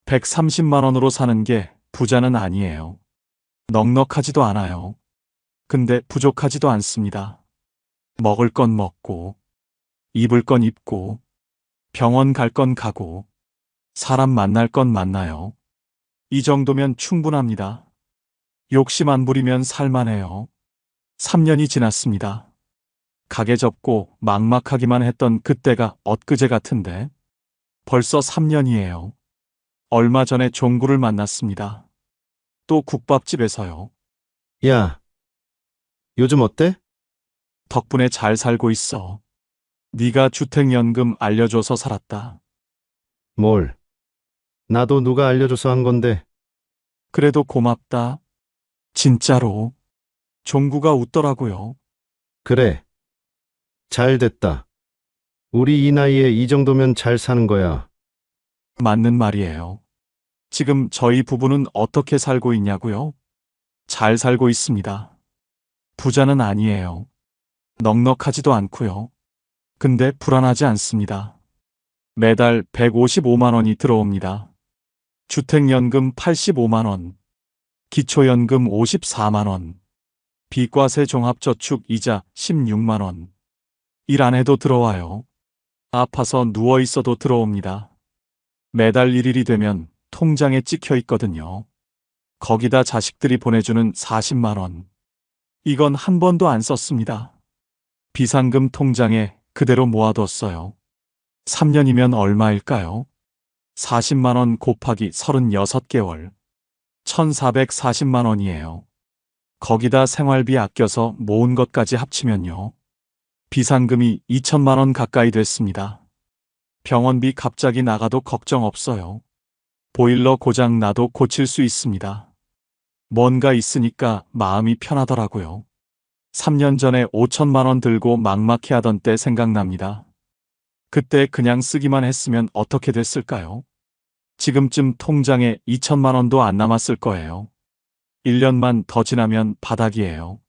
130만 원으로 사는 게 부자는 아니에요. 넉넉하지도 않아요. 근데 부족하지도 않습니다. 먹을 건 먹고, 입을 건 입고, 병원 갈 건 가고, 사람 만날 건 만나요. 이 정도면 충분합니다. 욕심 안 부리면 살만해요. 3년이 지났습니다. 가게 접고 막막하기만 했던 그때가 엊그제 같은데 벌써 3년이에요. 얼마 전에 종구를 만났습니다. 또 국밥집에서요. 야, 요즘 어때? 덕분에 잘 살고 있어. 네가 주택연금 알려줘서 살았다. 뭘? 나도 누가 알려줘서 한 건데. 그래도 고맙다. 진짜로. 종구가 웃더라고요. 그래. 잘 됐다. 우리 이 나이에 이 정도면 잘 사는 거야. 맞는 말이에요. 지금 저희 부부는 어떻게 살고 있냐고요? 잘 살고 있습니다. 부자는 아니에요. 넉넉하지도 않고요. 근데 불안하지 않습니다. 매달 155만 원이 들어옵니다. 주택연금 85만 원, 기초연금 54만 원, 비과세 종합저축 이자 16만 원. 일 안 해도 들어와요. 아파서 누워 있어도 들어옵니다. 매달 1일이 되면 통장에 찍혀 있거든요. 거기다 자식들이 보내주는 40만 원. 이건 한 번도 안 썼습니다. 비상금 통장에 그대로 모아뒀어요. 3년이면 얼마일까요? 40만 원 곱하기 36개월. 1,440만 원이에요. 거기다 생활비 아껴서 모은 것까지 합치면요. 비상금이 2천만 원 가까이 됐습니다. 병원비 갑자기 나가도 걱정 없어요. 보일러 고장 나도 고칠 수 있습니다. 뭔가 있으니까 마음이 편하더라고요. 3년 전에 5천만 원 들고 막막해 하던 때 생각납니다. 그때 그냥 쓰기만 했으면 어떻게 됐을까요? 지금쯤 통장에 2천만 원도 안 남았을 거예요. 1년만 더 지나면 바닥이에요.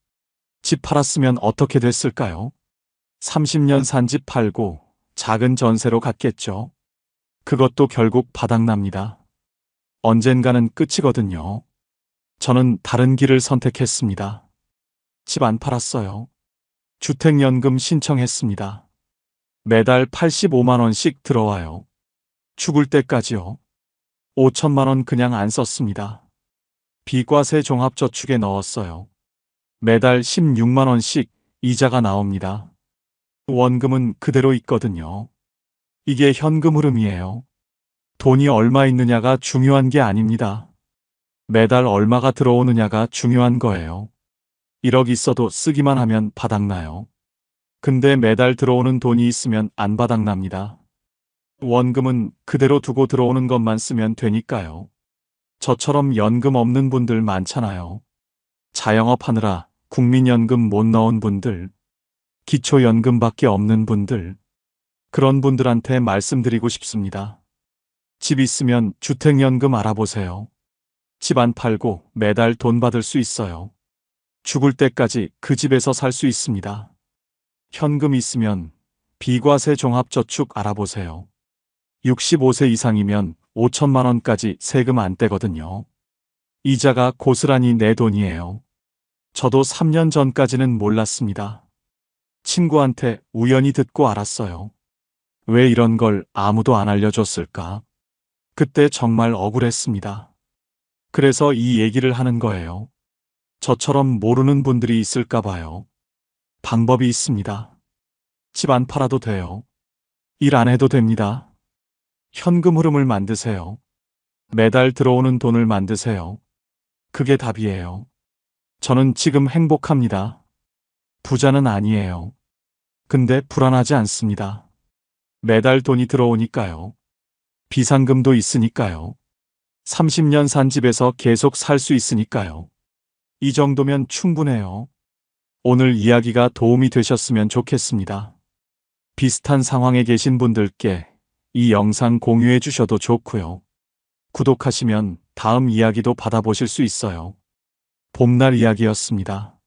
집 팔았으면 어떻게 됐을까요? 30년 산 집 팔고 작은 전세로 갔겠죠. 그것도 결국 바닥납니다. 언젠가는 끝이거든요. 저는 다른 길을 선택했습니다. 집 안 팔았어요. 주택연금 신청했습니다. 매달 85만 원씩 들어와요. 죽을 때까지요. 5천만 원 그냥 안 썼습니다. 비과세 종합저축에 넣었어요. 매달 16만 원씩 이자가 나옵니다. 원금은 그대로 있거든요. 이게 현금 흐름이에요. 돈이 얼마 있느냐가 중요한 게 아닙니다. 매달 얼마가 들어오느냐가 중요한 거예요. 1억 있어도 쓰기만 하면 바닥나요. 근데 매달 들어오는 돈이 있으면 안 바닥납니다. 원금은 그대로 두고 들어오는 것만 쓰면 되니까요. 저처럼 연금 없는 분들 많잖아요. 자영업 하느라 국민연금 못 넣은 분들, 기초연금밖에 없는 분들, 그런 분들한테 말씀드리고 싶습니다. 집 있으면 주택연금 알아보세요. 집 안 팔고 매달 돈 받을 수 있어요. 죽을 때까지 그 집에서 살 수 있습니다. 현금 있으면 비과세 종합저축 알아보세요. 65세 이상이면 5천만 원까지 세금 안 떼거든요. 이자가 고스란히 내 돈이에요. 저도 3년 전까지는 몰랐습니다. 친구한테 우연히 듣고 알았어요. 왜 이런 걸 아무도 안 알려줬을까? 그때 정말 억울했습니다. 그래서 이 얘기를 하는 거예요. 저처럼 모르는 분들이 있을까 봐요. 방법이 있습니다. 집 안 팔아도 돼요. 일 안 해도 됩니다. 현금 흐름을 만드세요. 매달 들어오는 돈을 만드세요. 그게 답이에요. 저는 지금 행복합니다. 부자는 아니에요. 근데 불안하지 않습니다. 매달 돈이 들어오니까요. 비상금도 있으니까요. 30년 산 집에서 계속 살 수 있으니까요. 이 정도면 충분해요. 오늘 이야기가 도움이 되셨으면 좋겠습니다. 비슷한 상황에 계신 분들께 이 영상 공유해 주셔도 좋고요. 구독하시면 다음 이야기도 받아보실 수 있어요. 봄날 이야기였습니다.